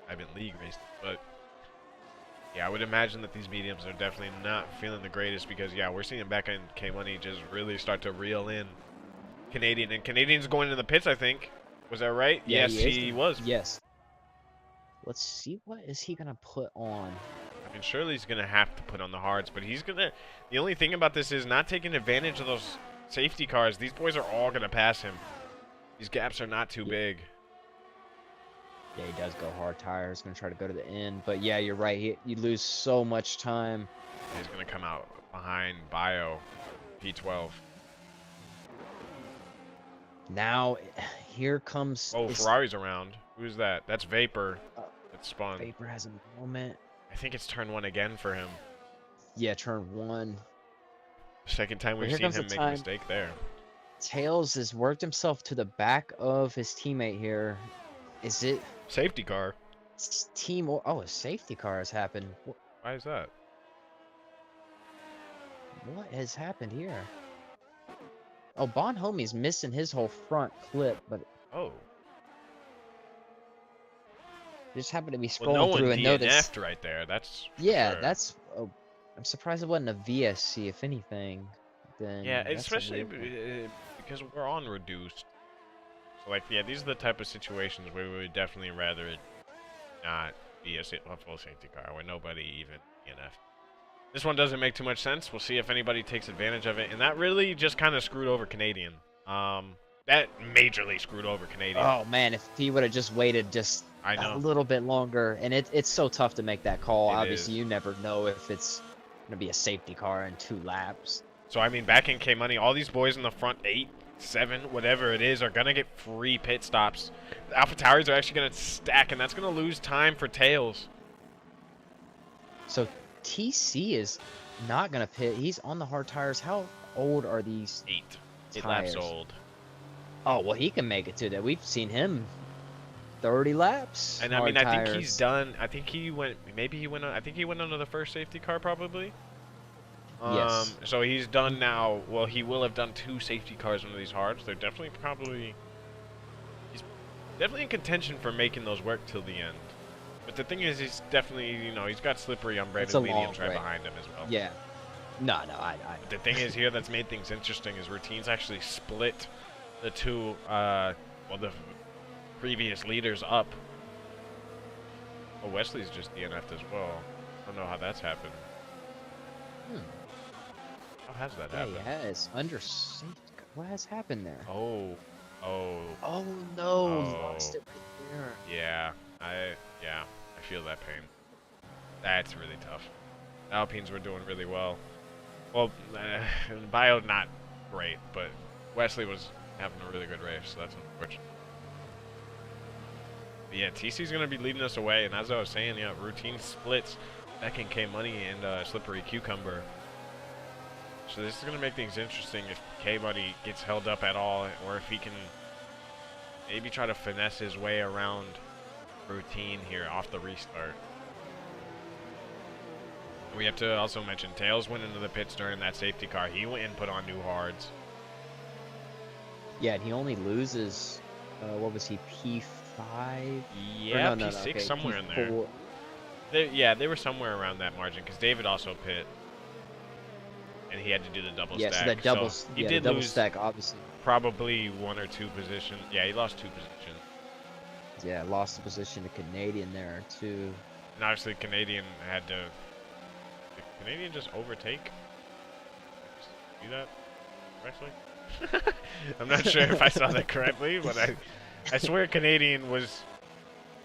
haven't league raced, but. Yeah, I would imagine that these mediums are definitely not feeling the greatest because, yeah, we're seeing Becca and K-Money just really start to reel in Canadian. And Canadian's going into the pits, I think. Was that right? Yeah, yes, he was. Yes. Let's see, what is he going to put on? I mean, surely he's going to have to put on the hards, but he's going to... The only thing about this is not taking advantage of those safety cars. These boys are all going to pass him. These gaps are not too big. Yeah, he does go hard tires. Going to try to go to the end. But yeah, you're right. You lose so much time. He's going to come out behind Bio, P12. Now, here comes... Oh, Ferrari's around. Who's that? That's Vapor. That spun. Vapor has a moment. I think it's turn 1 again for him. Yeah, turn 1. Second time we've seen him make a mistake there. Tails has worked himself to the back of his teammate here. Is it... Safety car. Oh, a safety car has happened. Why is that? What has happened here? Oh, Bonhomie's missing his whole front clip, but... Oh. Just happened to be scrolling through and noticed... right there. That's... Yeah, that's... Oh, I'm surprised it wasn't a VSC, if anything. Then yeah, especially because we're on reduced. So, like, yeah, these are the type of situations where we would definitely rather it not be a full safety car, where nobody even DNF. This one doesn't make too much sense. We'll see if anybody takes advantage of it. And that really just kind of screwed over Canadian. That majorly screwed over Canadian. Oh man, if he would have just waited just I know. a little bit longer, and it's so tough to make that call. It Obviously, is. you never know if it's gonna be a safety car in 2 laps. So I mean, back in K Money, all these boys in the front 8, 7, whatever it is, are gonna get free pit stops. The AlphaTauri's are actually gonna stack, and that's gonna lose time for Tails. So TC is not gonna pit. He's on the hard tires. How old are these 8 tires? laps old. Oh well, he can make it to that. We've seen him 30 laps. And I hard mean, I think tires. he's done. I think he went. Maybe he went on. I think he went under the first safety car, probably. Yes. So he's done now. Well, he will have done 2 safety cars under these hards. They're definitely probably. He's definitely in contention for making those work till the end. But the thing is, he's definitely, you know, he's got slippery on Brandon Williams right behind him as well. Yeah. No, I. But the thing is here that's made things interesting is Routine's actually split the 2, well, the previous leaders up. Well, Wesley's just DNF'd as well. I don't know how that's happened. How has that happened? Yeah, he has. Under safety. What has happened there? Oh no, Oh. he lost it right there. Yeah, I feel that pain. That's really tough. The Alpines were doing really well. Well, Bio not great, but Wesley was having a really good race, so that's unfortunate. But yeah, TC's gonna be leading us away, and as I was saying, yeah, Routine splits back in K Money and Slippery Cucumber. So this is gonna make things interesting if K Money gets held up at all, or if he can maybe try to finesse his way around Routine here off the restart. We have to also mention Tails went into the pits during that safety car. He went and put on new hards. Yeah, and he only loses. What was he? P5? Yeah, no, P6 okay, somewhere in P4. there. They were somewhere around that margin because David also pit, and he had to do the double Yeah, stack. so that double, so he yeah, did the double lose stack, obviously. probably 1 or 2 positions. Yeah, he lost 2 positions. Yeah, lost the position to Canadian there too. And obviously, Canadian had to. Did Canadian just overtake? Do that correctly? I'm not sure if I saw that correctly, but I swear Canadian was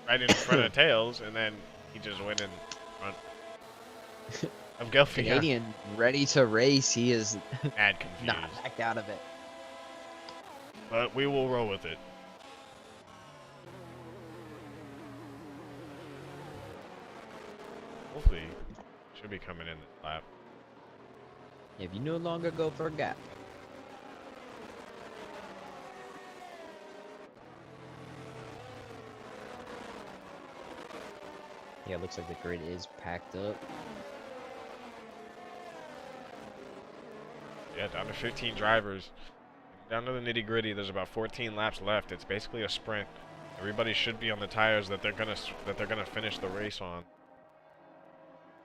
right in front of Tails, and then he just went in front of Gelfie. Canadian ready to race. He is Mad confused. not backed out of it. But we will roll with it. Hopefully, should be coming in this lap. If you no longer go for a gap. Yeah, it looks like the grid is packed up. Yeah, down to 15 drivers. Down to the nitty gritty. There's about 14 laps left. It's basically a sprint. Everybody should be on the tires that they're gonna finish the race on.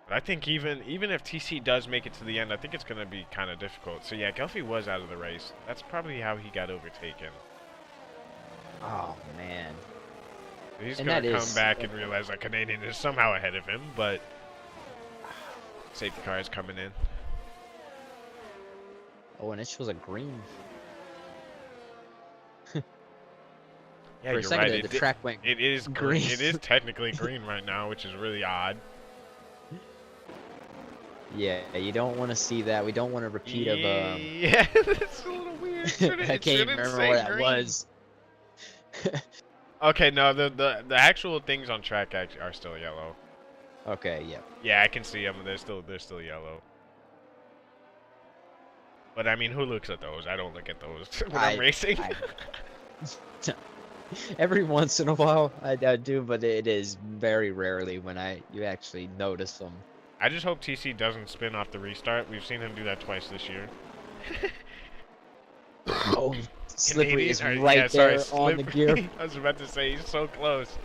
But I think even if TC does make it to the end, I think it's gonna be kind of difficult. So yeah, Gelfie was out of the race. That's probably how he got overtaken. Oh man. He's And gonna that come is- back and realize that Canadian is somehow ahead of him, but safety car is coming in. Oh, and it shows a green. Yeah, For a you're second right. there, the track went It is green. green. It is technically green right now, which is really odd. Yeah, you don't want to see that. We don't want a repeat of Yeah, that's a little weird. I can't even remember what that was. Okay, no, the actual things on track are still yellow. Okay, yeah. Yeah, I can see them. They're still yellow. But I mean, who looks at those? I don't look at those when I'm racing. Every once in a while I do, but it is very rarely when you actually notice them. I just hope TC doesn't spin off the restart. We've seen him do that twice this year. Oh, Slippery is right yeah, there sorry, on the gear. I was about to say, he's so close.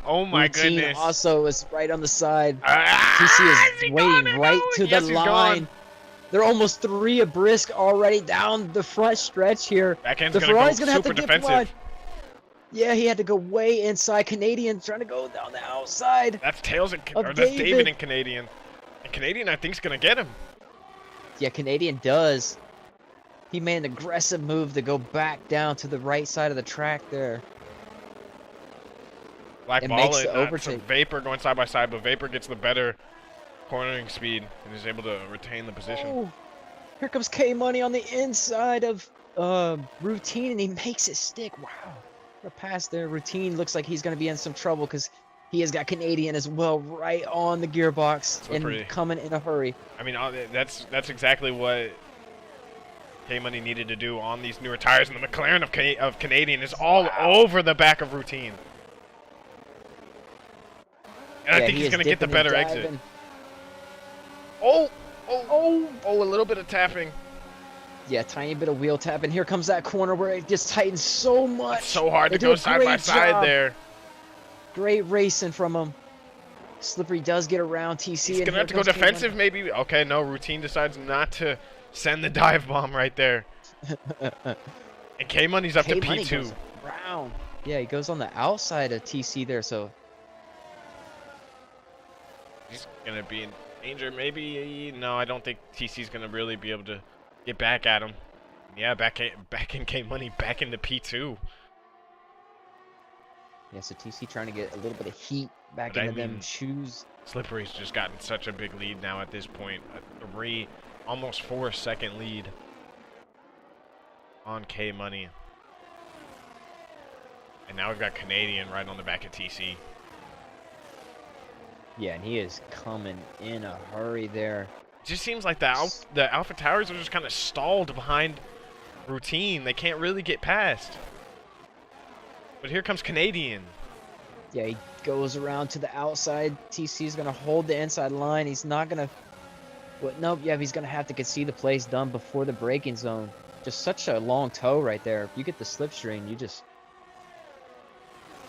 Oh my Routine goodness. also is right on the side. TC TC is waiting right to the line. They're almost 3 of brisk already down the front stretch here. Backend's The Ferrari's gonna have to super get defensive. wide. Yeah, he had to go way inside. Canadian trying to go down the outside. That's Tails and Of or that's David David. and Canadian. And Canadian, I think, is gonna get him. Yeah, Canadian does. He made an aggressive move to go back down to the right side of the track there. Black It ball makes it, the overtake. Vapor going side by side, but Vapor gets the better cornering speed and is able to retain the position. Oh, here comes K Money on the inside of Routine, and he makes it stick. Wow. The pass there. Routine looks like he's going to be in some trouble because he has got Canadian as well right on the gearbox and coming in a hurry. I mean, that's exactly what K-Money needed to do on these newer tires, and the McLaren of Canadian is all over the back of Routine. And I think he's going to get the better exit. Oh, a little bit of tapping. Yeah, tiny bit of wheel tap, and here comes that corner where it just tightens so much. It's so hard to go side by side there. Great racing from him. Slippery does get around TC. He's going to have to go defensive maybe. Okay, no, Routine decides not to send the dive bomb right there. And K-Money's up to P2. Around. Yeah, he goes on the outside of TC there, so he's going to be in danger maybe. No, I don't think TC's going to really be able to get back at him. Yeah, back in K-Money, back into P2. Yeah, so TC trying to get a little bit of heat back into them shoes. Slippery's just gotten such a big lead now at this point. A almost 4-second lead on K-Money. And now we've got Canadian right on the back of TC. Yeah, and he is coming in a hurry there. It just seems like the Alpha Towers are just kind of stalled behind Routine. They can't really get past. But here comes Canadian. Yeah, he goes around to the outside. TC's going to hold the inside line. He's not going to... Well, nope, yeah, he's going to have to see the place done before the braking zone. Just such a long toe right there. If you get the slipstream, you just...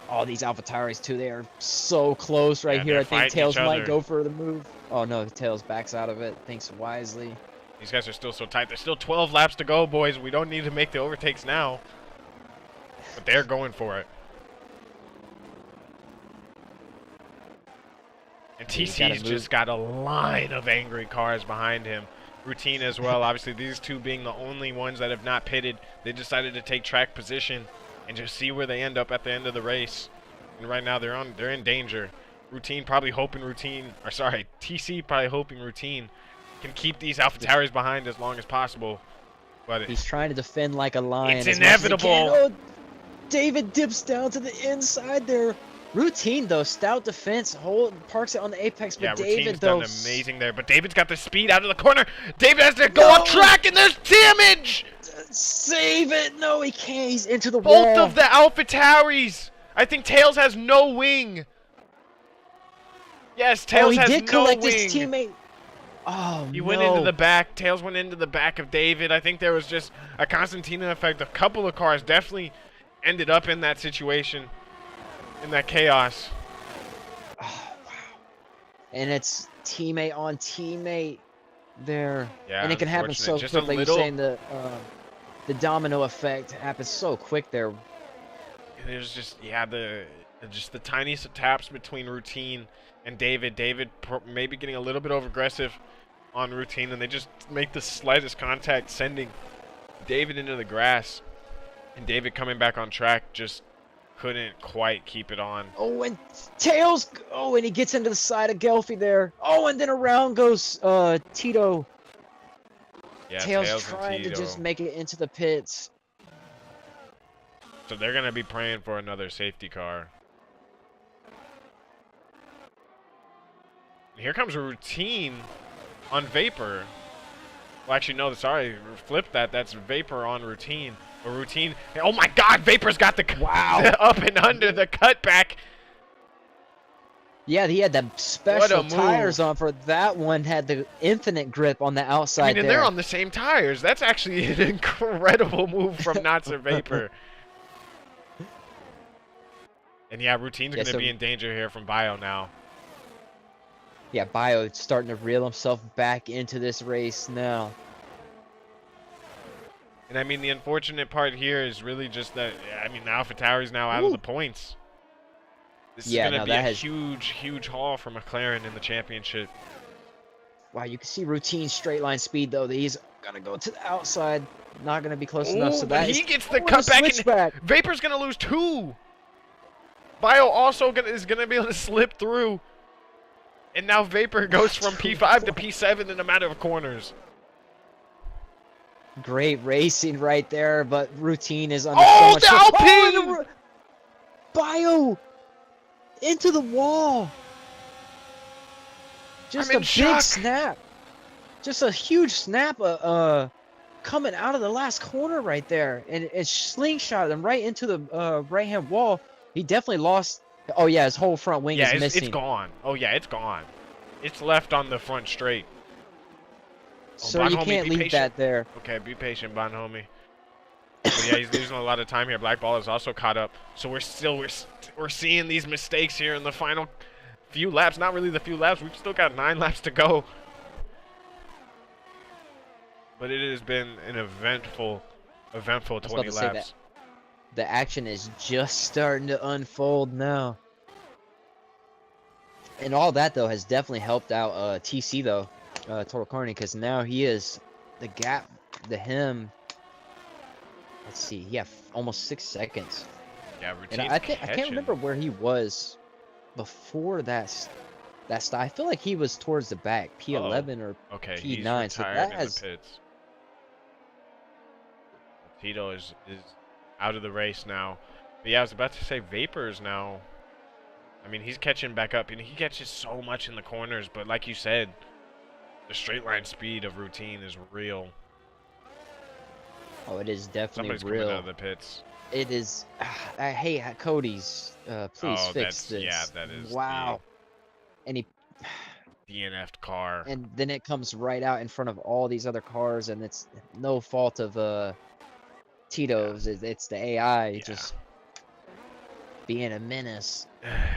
Oh, these Alpha Tauris, too, they are so close right here. I think Tails might go for the move. Oh, no, Tails backs out of it. Thinks wisely. These guys are still so tight. There's still 12 laps to go, boys. We don't need to make the overtakes now. But they're going for it. And TC's just got a line of angry cars behind him. Routine as well. Obviously, these two being the only ones that have not pitted. They decided to take track position and just see where they end up at the end of the race. And right now, they're in danger. TC probably hoping Routine can keep these AlphaTauri behind as long as possible. But he's trying to defend like a lion. It's inevitable. Oh, David dips down to the inside there. Routine though, stout defense, parks it on the apex, but David though, done amazing there. But David's got the speed out of the corner. David has to go off track, and there's damage. Save it! No, he can't. He's into the wall. Both of the AlphaTauris. I think Tails has no wing. Yes, Tails has no wing. He did collect his teammate. Oh, he went into the back. Tails went into the back of David. I think there was just a Constantina effect. A couple of cars definitely ended up in that situation, in that chaos. Oh, wow. And it's teammate on teammate there. Yeah, and it can happen so quick. Like you're saying, the domino effect happens so quick there. There's just, yeah, the tiniest taps between Routine and David. David maybe getting a little bit over aggressive on Routine, and they just make the slightest contact, sending David into the grass. And David coming back on track just couldn't quite keep it on. Oh, and Tails. Oh, and he gets into the side of Gelfie there. Oh, and then around goes Tito. Yeah, Tails trying to just make it into the pits. So they're going to be praying for another safety car. Here comes a Routine on Vapor. Well, actually, no, sorry. Flip that. That's Vapor on Routine. A Routine. Oh, my God. Vapor's got the up and under the cutback. Yeah, he had the special tires on for that one. Had the infinite grip on the outside. I mean, and they're on the same tires. That's actually an incredible move from Not-Sir Vapor. And yeah, Routine's going to be in danger here from Bio now. Yeah, Bio starting to reel himself back into this race now. And I mean, the unfortunate part here is really just that, I mean, the AlphaTauri's now out of the points. This is going to be a huge, huge haul for McLaren in the championship. Wow, you can see Routine straight line speed, though. He's Gonna go to the outside. Not gonna be close enough. Oh, So but that he is gets the the cutback, and switchback. Vapor's gonna lose 2. Bio also is gonna be able to slip through, and now Vapor goes from P5 to P7 in a matter of corners. Great racing right there, but Routine is under Oh, so the much. Alpine! Bio into the wall. Just I'm a in big shock. snap. Just a huge snap. Coming out of the last corner right there, and it slingshot him right into the right-hand wall. He definitely lost. Oh yeah, his whole front wing Yeah, is it's missing. gone. Oh yeah, it's gone. It's left on the front straight. Sir, you can't leave that there. Okay, be patient, Bon homie. But yeah, he's losing a lot of time here. Black Ball is also caught up, so we're seeing these mistakes here in the final few laps. Not really the few laps. We've still got 9 laps to go. But it has been an eventful 20 laps. The action is just starting to unfold now. And all that though has definitely helped out TC though, Total Carney, because now he is the gap, him. Let's see, yeah, almost 6 seconds. Yeah, And Routine's I can't remember where he was before that stop. I feel like he was towards the back, P11 or okay, P9. he's So retired that in has the pits. Tito is out of the race now. But yeah, I was about to say Vapors now. I mean, he's catching back up, and he catches so much in the corners. But like you said, the straight line speed of Routine is real. Oh, it is definitely Somebody's real. coming out of the pits. It is. Hey, Cody's. Please fix this. Yeah, that is. Wow. And he DNF'd car. And then it comes right out in front of all these other cars, and it's no fault of Tito's. Yeah. It's the AI just being a menace.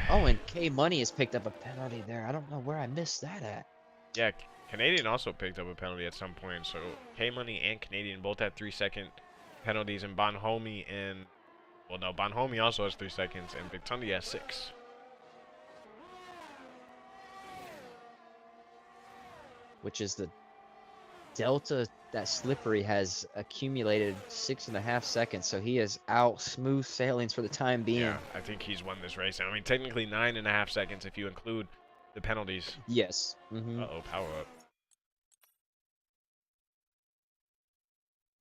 Oh, and K Money has picked up a penalty there. I don't know where I missed that at. Yeah, Canadian also picked up a penalty at some point. So K Money and Canadian both had 3-second penalties, and Bonhomie and Bonhomie also has 3 seconds, and Big Tundi has 6. Which is the delta that Slippery has accumulated 6.5 seconds, so he is out smooth sailings for the time being. Yeah, I think he's won this race. I mean, technically 9.5 seconds if you include the penalties. Yes. Mm-hmm. Uh-oh, power up.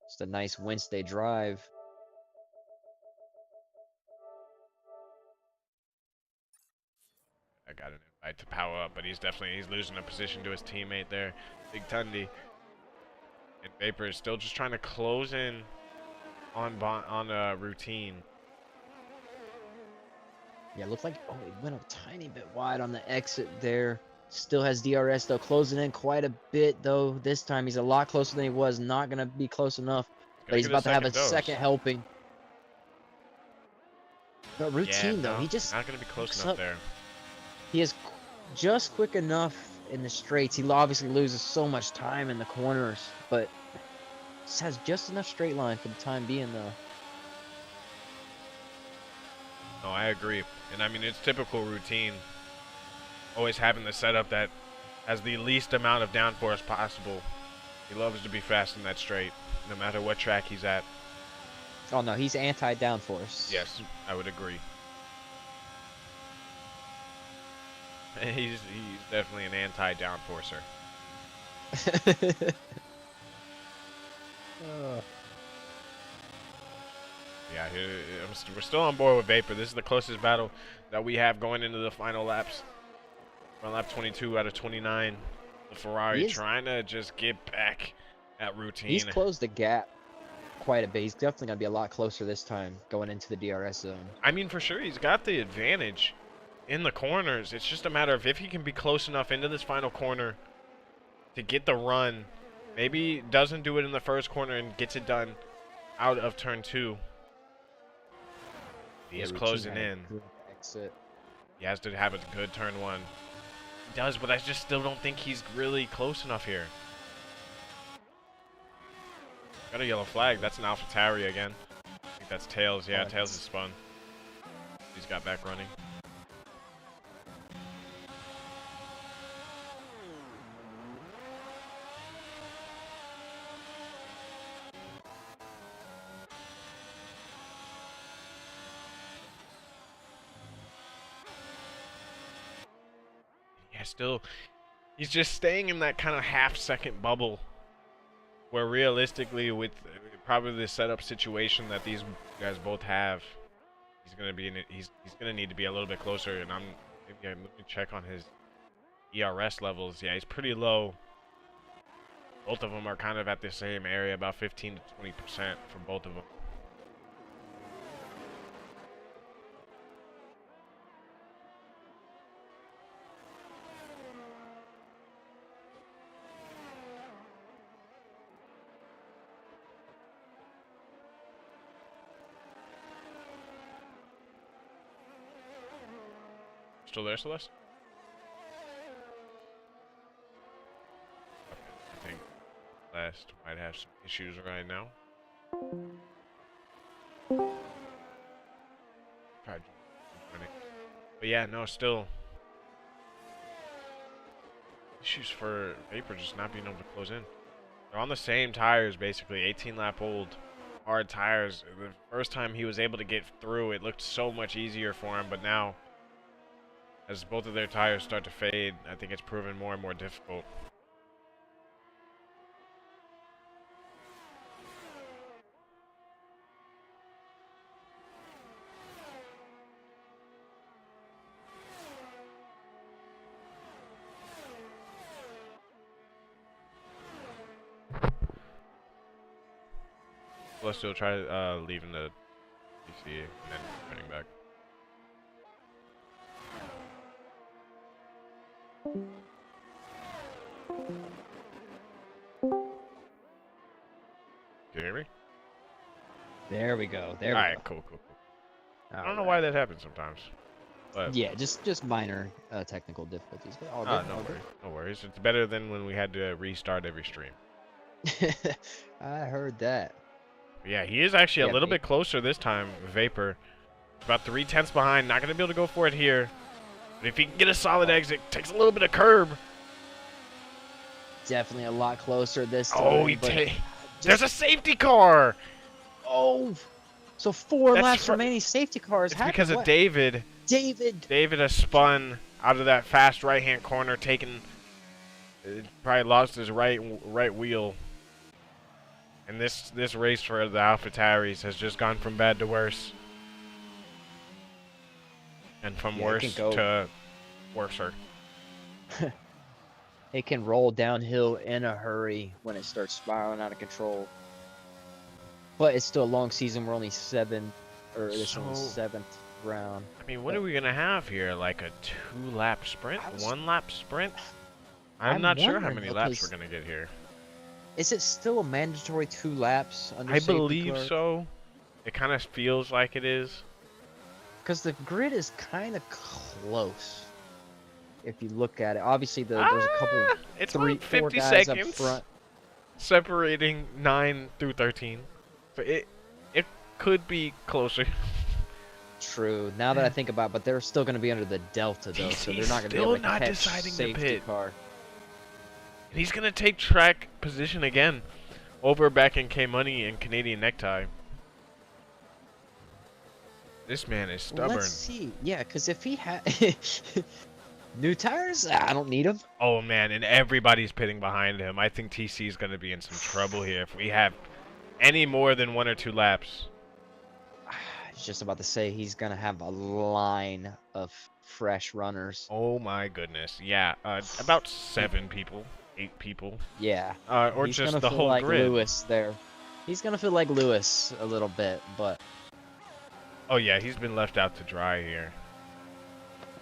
Just a nice Wednesday drive. I got an invite to power up, but he's losing a position to his teammate there, Big Tundi. And Vapor is still just trying to close in on Routine. Yeah, looked like he went a tiny bit wide on the exit there. Still has DRS though, closing in quite a bit though. This time he's a lot closer than he was. Not gonna be close enough, but he's about to have a second helping. But Routine though, he just not gonna be close enough there. He is just quick enough in the straights. He obviously loses so much time in the corners, but just has just enough straight line for the time being though. No, I agree. And I mean, it's typical Routine. Always having the setup that has the least amount of downforce possible. He loves to be fast in that straight, no matter what track he's at. Oh no, he's anti-downforce. Yes, I would agree. He's definitely an anti-downforcer. Yeah, we're still on board with Vapor. This is the closest battle that we have going into the final laps. We're on lap 22 out of 29. The Ferrari trying to just get back at Routine. He's closed the gap quite a bit. He's definitely going to be a lot closer this time going into the DRS zone. I mean, for sure, he's got the advantage in the corners. It's just a matter of if he can be close enough into this final corner to get the run. Maybe doesn't do it in the first corner and gets it done out of turn 2. He is closing in. Exit. He has to have a good turn 1. He does, but I just still don't think he's really close enough here. Got a yellow flag. That's an AlphaTauri again. I think that's Tails. Yeah, Tails is spun. He's got back running. he's just staying in that kind of half-second bubble where realistically, with probably the setup situation that these guys both have, he's gonna be in it. He's gonna need to be a little bit closer. And let me check on his ERS levels. Yeah, he's pretty low. Both of them are kind of at the same area, about 15 to 20% for both of them. Still there, Celeste? I think Last might have some issues right now. But yeah, no, still issues for Vapor just not being able to close in. They're on the same tires, basically, 18 lap old hard tires. The first time he was able to get through, it looked so much easier for him, but now, as both of their tires start to fade, I think it's proven more and more difficult. Let's still try leaving the PC and then turning back. Can you hear me? There we go. There we Alright, go. cool. All I don't know why that happens sometimes. But yeah, just minor technical difficulties. But all good, no all worries. No worries. It's better than when we had to restart every stream. good. I heard that. Yeah, he is actually a little Vapor. bit closer this time, Vapor. About 3/10 behind. Not going to be able to go for it here. But if he can get a solid exit, takes a little bit of curb. Definitely a lot closer this time. Oh, there's a safety car. Oh, so four That's laps right. remaining. Safety cars. It's because of David. David has spun out of that fast right-hand corner, probably lost his right wheel. And this race for the AlphaTauris has just gone from bad to worse. And from worse to worser. It can roll downhill in a hurry when it starts spiraling out of control. But it's still a long season. We're only this is the seventh round. I mean, what are we going to have here? Like a 2-lap sprint? 1-lap sprint? I'm not sure how many laps we're going to get here. Is it still a mandatory 2 laps under I safety believe car? so. It kind of feels like it is. Because the grid is kind of close. If you look at it, obviously there's a couple, it's 4 guys seconds up front. separating 9 through 13. So it could be closer. True. Now that I think about it, but they're still going to be under the delta though, so they're not going to be able to catch safety car. And he's going to take track position again over back in K-Money and Canadian Necktie. This man is stubborn. Let's see. Yeah, because if he had new tires, I don't need them. Oh man, and everybody's pitting behind him. I think TC is going to be in some trouble here if we have any more than 1 or 2 laps. I was just about to say he's going to have a line of fresh runners. Oh my goodness. Yeah, about 7 people, 8 people. Yeah. Or he's just gonna the feel whole like grid. Lewis there. He's going to feel like Lewis a little bit, but... Oh yeah, he's been left out to dry here.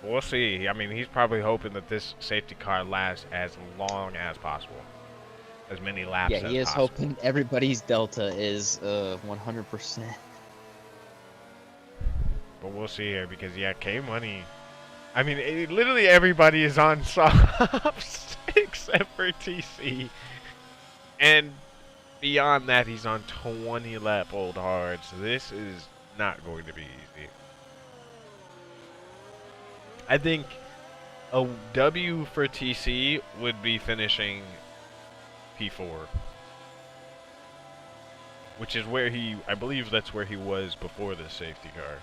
We'll see. I mean, he's probably hoping that this safety car lasts as long as possible. As many laps as possible. Yeah, he is hoping everybody's delta is 100%. But we'll see here because, yeah, K-Money... I mean, literally everybody is on softs except for TC. And beyond that, he's on 20-lap old hard. So this is not going to be easy. I think a W for TC would be finishing P4. Which is where I believe that's where he was before the safety car.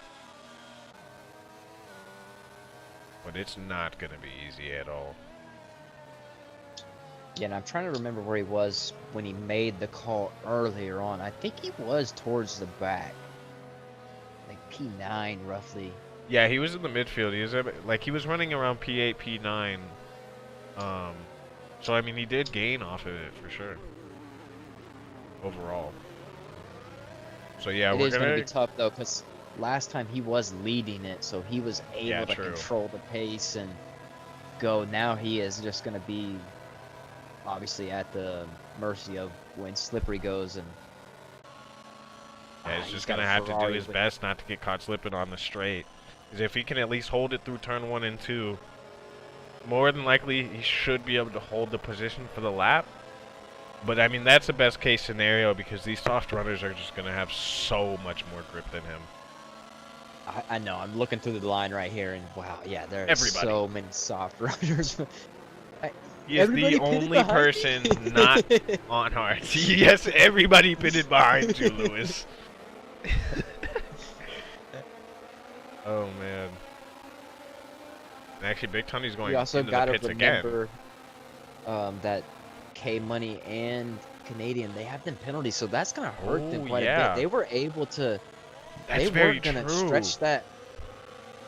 But it's not going to be easy at all. Yeah, and I'm trying to remember where he was when he made the call earlier on. I think he was towards the back, like P9 roughly. Yeah, he was in the midfield. He was like he was running around P8, P9. So I mean, he did gain off of it for sure. Overall. So yeah, It we're is going gonna to be tough though, because last time he was leading it, so he was able to true. control the pace and go. Now he is just going to be obviously at the mercy of when Slippery goes, and he's just gonna have to do his best not to get caught slipping on the straight. Because if he can at least hold it through turn 1 and 2, more than likely he should be able to hold the position for the lap. But I mean, that's the best case scenario because these soft runners are just gonna have so much more grip than him. I know. I'm looking through the line right here, and wow, yeah, there are so many soft runners. He is the only person not on hard. Yes, everybody pitted behind you, Lewis. Oh man. And actually, Big Tony's going into the pits again. We also got to remember that K Money and Canadian, they have them penalties, so that's gonna hurt them quite a bit. They were able to. They weren't gonna stretch that.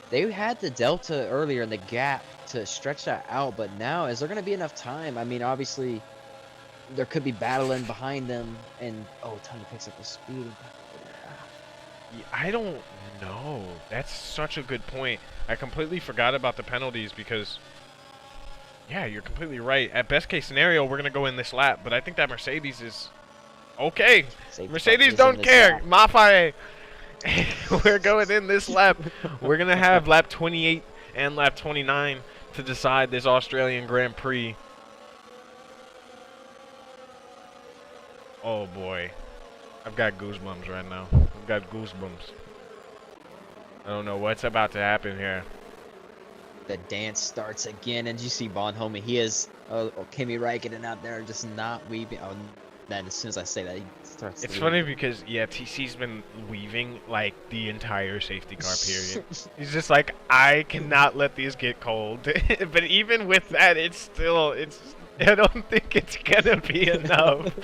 They had the delta earlier in the gap to stretch that out, but now is there going to be enough time? I mean, obviously, there could be battling behind them, and Tony picks up the speed. I don't know. That's such a good point. I completely forgot about the penalties because, yeah, you're completely right. At best case scenario, we're going to go in this lap, but I think that Mercedes is okay. Mercedes don't care. Mafae. We're going in this lap. We're going to have lap 28 and lap 29 to decide this Australian Grand Prix. Oh boy. I've got goosebumps right now. I've got goosebumps. I don't know what's about to happen here. The dance starts again, and you see Bonhomme. He is Kimi Räikkönen out there just not weaving. Oh, then as soon as I say that, he starts. It's funny because TC's been weaving like the entire safety car period. He's just like, I cannot let these get cold. But even with that, I don't think it's gonna be enough.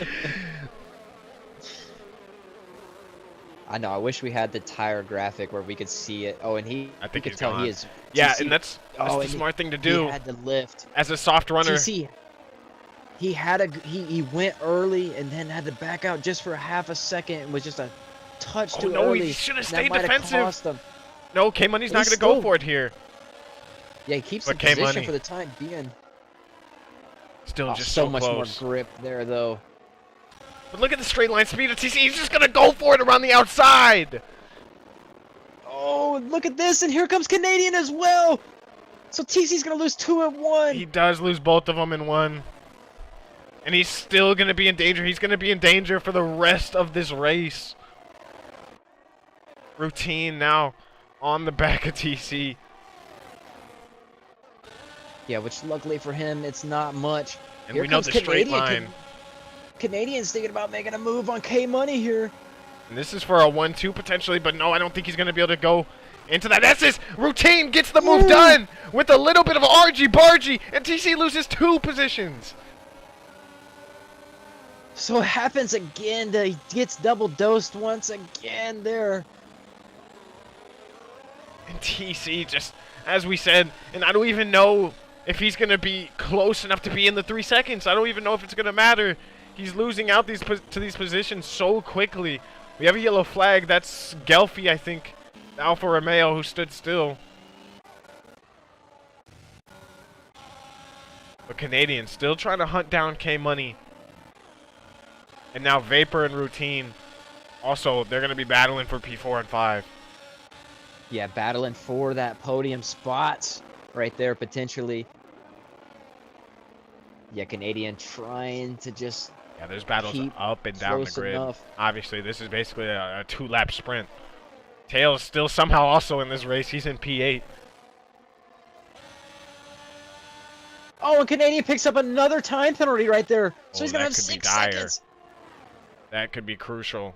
I know. I wish we had the tire graphic where we could see it. Oh, and I think you could tell gone. he is. Yeah, TC, and that's the smart thing to do. He had to lift as a soft runner. TC, he went early and then had to back out just for half a second and was just a touch too early. He should have stayed defensive. No, K Money's not gonna go for it here. Yeah, he keeps the position for the time being. Still just so much more grip there though. But look at the straight line speed of TC. He's just gonna go for it around the outside. Oh, look at this, and here comes Canadian as well. So TC's gonna lose 2 and 1. He does lose both of them in 1. And he's still going to be in danger. He's going to be in danger for the rest of this race. Routine now on the back of TC. Yeah, which luckily for him, it's not much. And here we know the straight line. Canadian's thinking about making a move on K Money here. And this is for a 1-2 potentially, but no, I don't think he's going to be able to go into that. That's his routine. Gets the move done with a little bit of argy-bargy. And TC loses 2 positions. So it happens again. He gets double dosed once again there. And TC just, as we said, and I don't even know if he's going to be close enough to be in the 3 seconds. I don't even know if it's going to matter. He's losing out to these positions so quickly. We have a yellow flag. That's Gelfi, I think, Alfa Romeo, who stood still. But Canadian still trying to hunt down K Money. And now Vapor and Routine, also, they're going to be battling for P4 and 5. Yeah, battling for that podium spots right there, potentially. Yeah, Canadian trying to just there's battles up and down the grid. Enough. Obviously, this is basically a 2-lap sprint. Tails still somehow also in this race. He's in P8. Oh, and Canadian picks up another time penalty right there. So he's going to have 6 seconds. That could be crucial.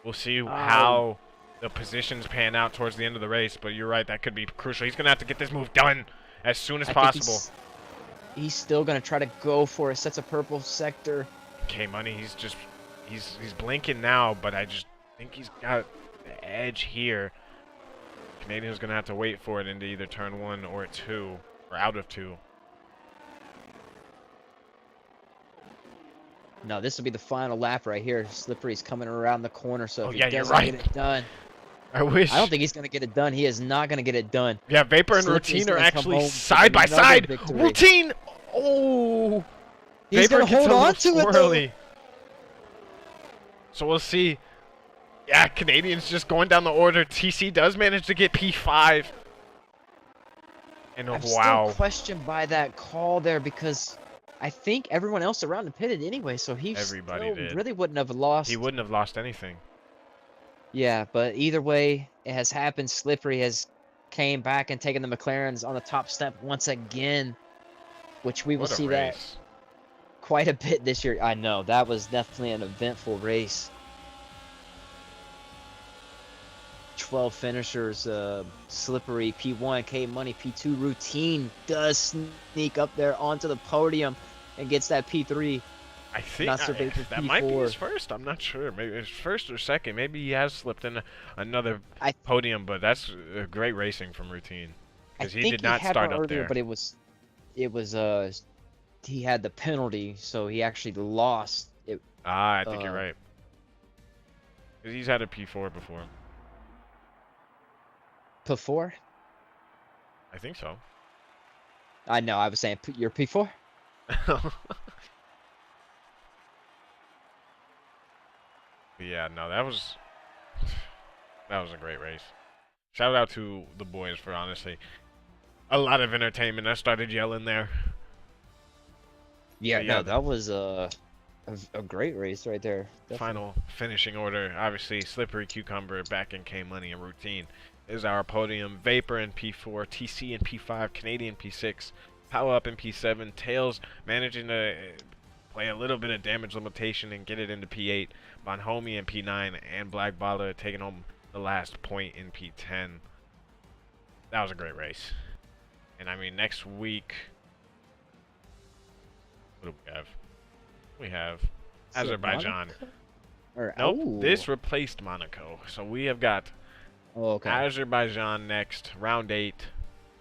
We'll see how the positions pan out towards the end of the race, but you're right, that could be crucial. He's going to have to get this move done as soon as possible. he's still gonna try to go for it. Sets a purple sector. K-Money, he's blinking now, but I just think he's got the edge here. Canadian's gonna have to wait for it into either turn 1 or 2, or out of 2. No, this will be the final lap right here. Slippery's coming around the corner, so Oh, if yeah, he you're doesn't right. get it done, I wish. I don't think he's gonna get it done. He is not gonna get it done. Yeah, Vapor and Slippery's Routine are gonna come actually home side with by another side. victory. Routine. Oh. He's Vapor gonna gets hold a on little to it though. swirly. So we'll see. Yeah, Canadians just going down the order. TC does manage to get P5. And I'm wow. still questioned by that call there because I think everyone else around him pitted anyway, so he Everybody did. really wouldn't have lost. He wouldn't have lost anything. Yeah, but either way, it has happened. Slippery has came back and taken the McLarens on the top step once again, which we will What a see that race. quite a bit this year. I know, that was definitely an eventful race. 12 finishers, Slippery, P1, K-Money, P2, Routine does sneak up there onto the podium and gets that P3. I think Not so Vapor that might be his P4. first. I'm not sure. Maybe his first or second. Maybe he has slipped in another I podium, but that's great racing from Routine. Because he think did not had start one up earlier, there. but it was he had the penalty, so he actually lost it. I think you're right. Because he's had a P4 before. P4? I think so. I know, I was saying you're P4? Yeah, no, that was a great race. Shout out to the boys for honestly a lot of entertainment. I started yelling there. Yeah, But no, that was a great race right there. Definitely. Final finishing order, obviously Slippery, Cucumber, back in K-Money, and Routine is our podium. Vapor in P4, TC in P5, Canadian P6, Power Up in P7, Tails managing to play a little bit of damage limitation and get it into P8, Bonhomie in P9, and Black Baller taking home the last point in P10. That was a great race. And I mean, next week, what do we have? We have Azerbaijan. Nope, this replaced Monaco. So we have got Azerbaijan next, round 8,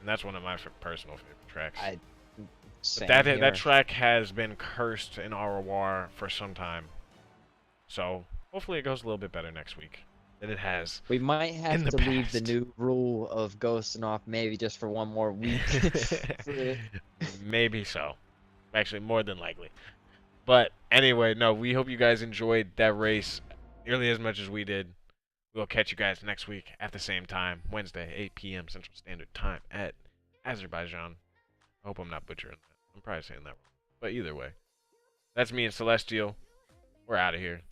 and that's one of my personal favorite tracks. That track has been cursed in ROR for some time. So hopefully it goes a little bit better next week than it has. We might have to leave the new rule of ghosting off maybe just for one more week. Maybe so. Actually, more than likely. But anyway, no, we hope you guys enjoyed that race nearly as much as we did. We'll catch you guys next week at the same time, Wednesday, 8 p.m. Central Standard Time at Azerbaijan. I hope I'm not butchering that. I'm probably saying that wrong. But either way, that's me and Celestial. We're out of here.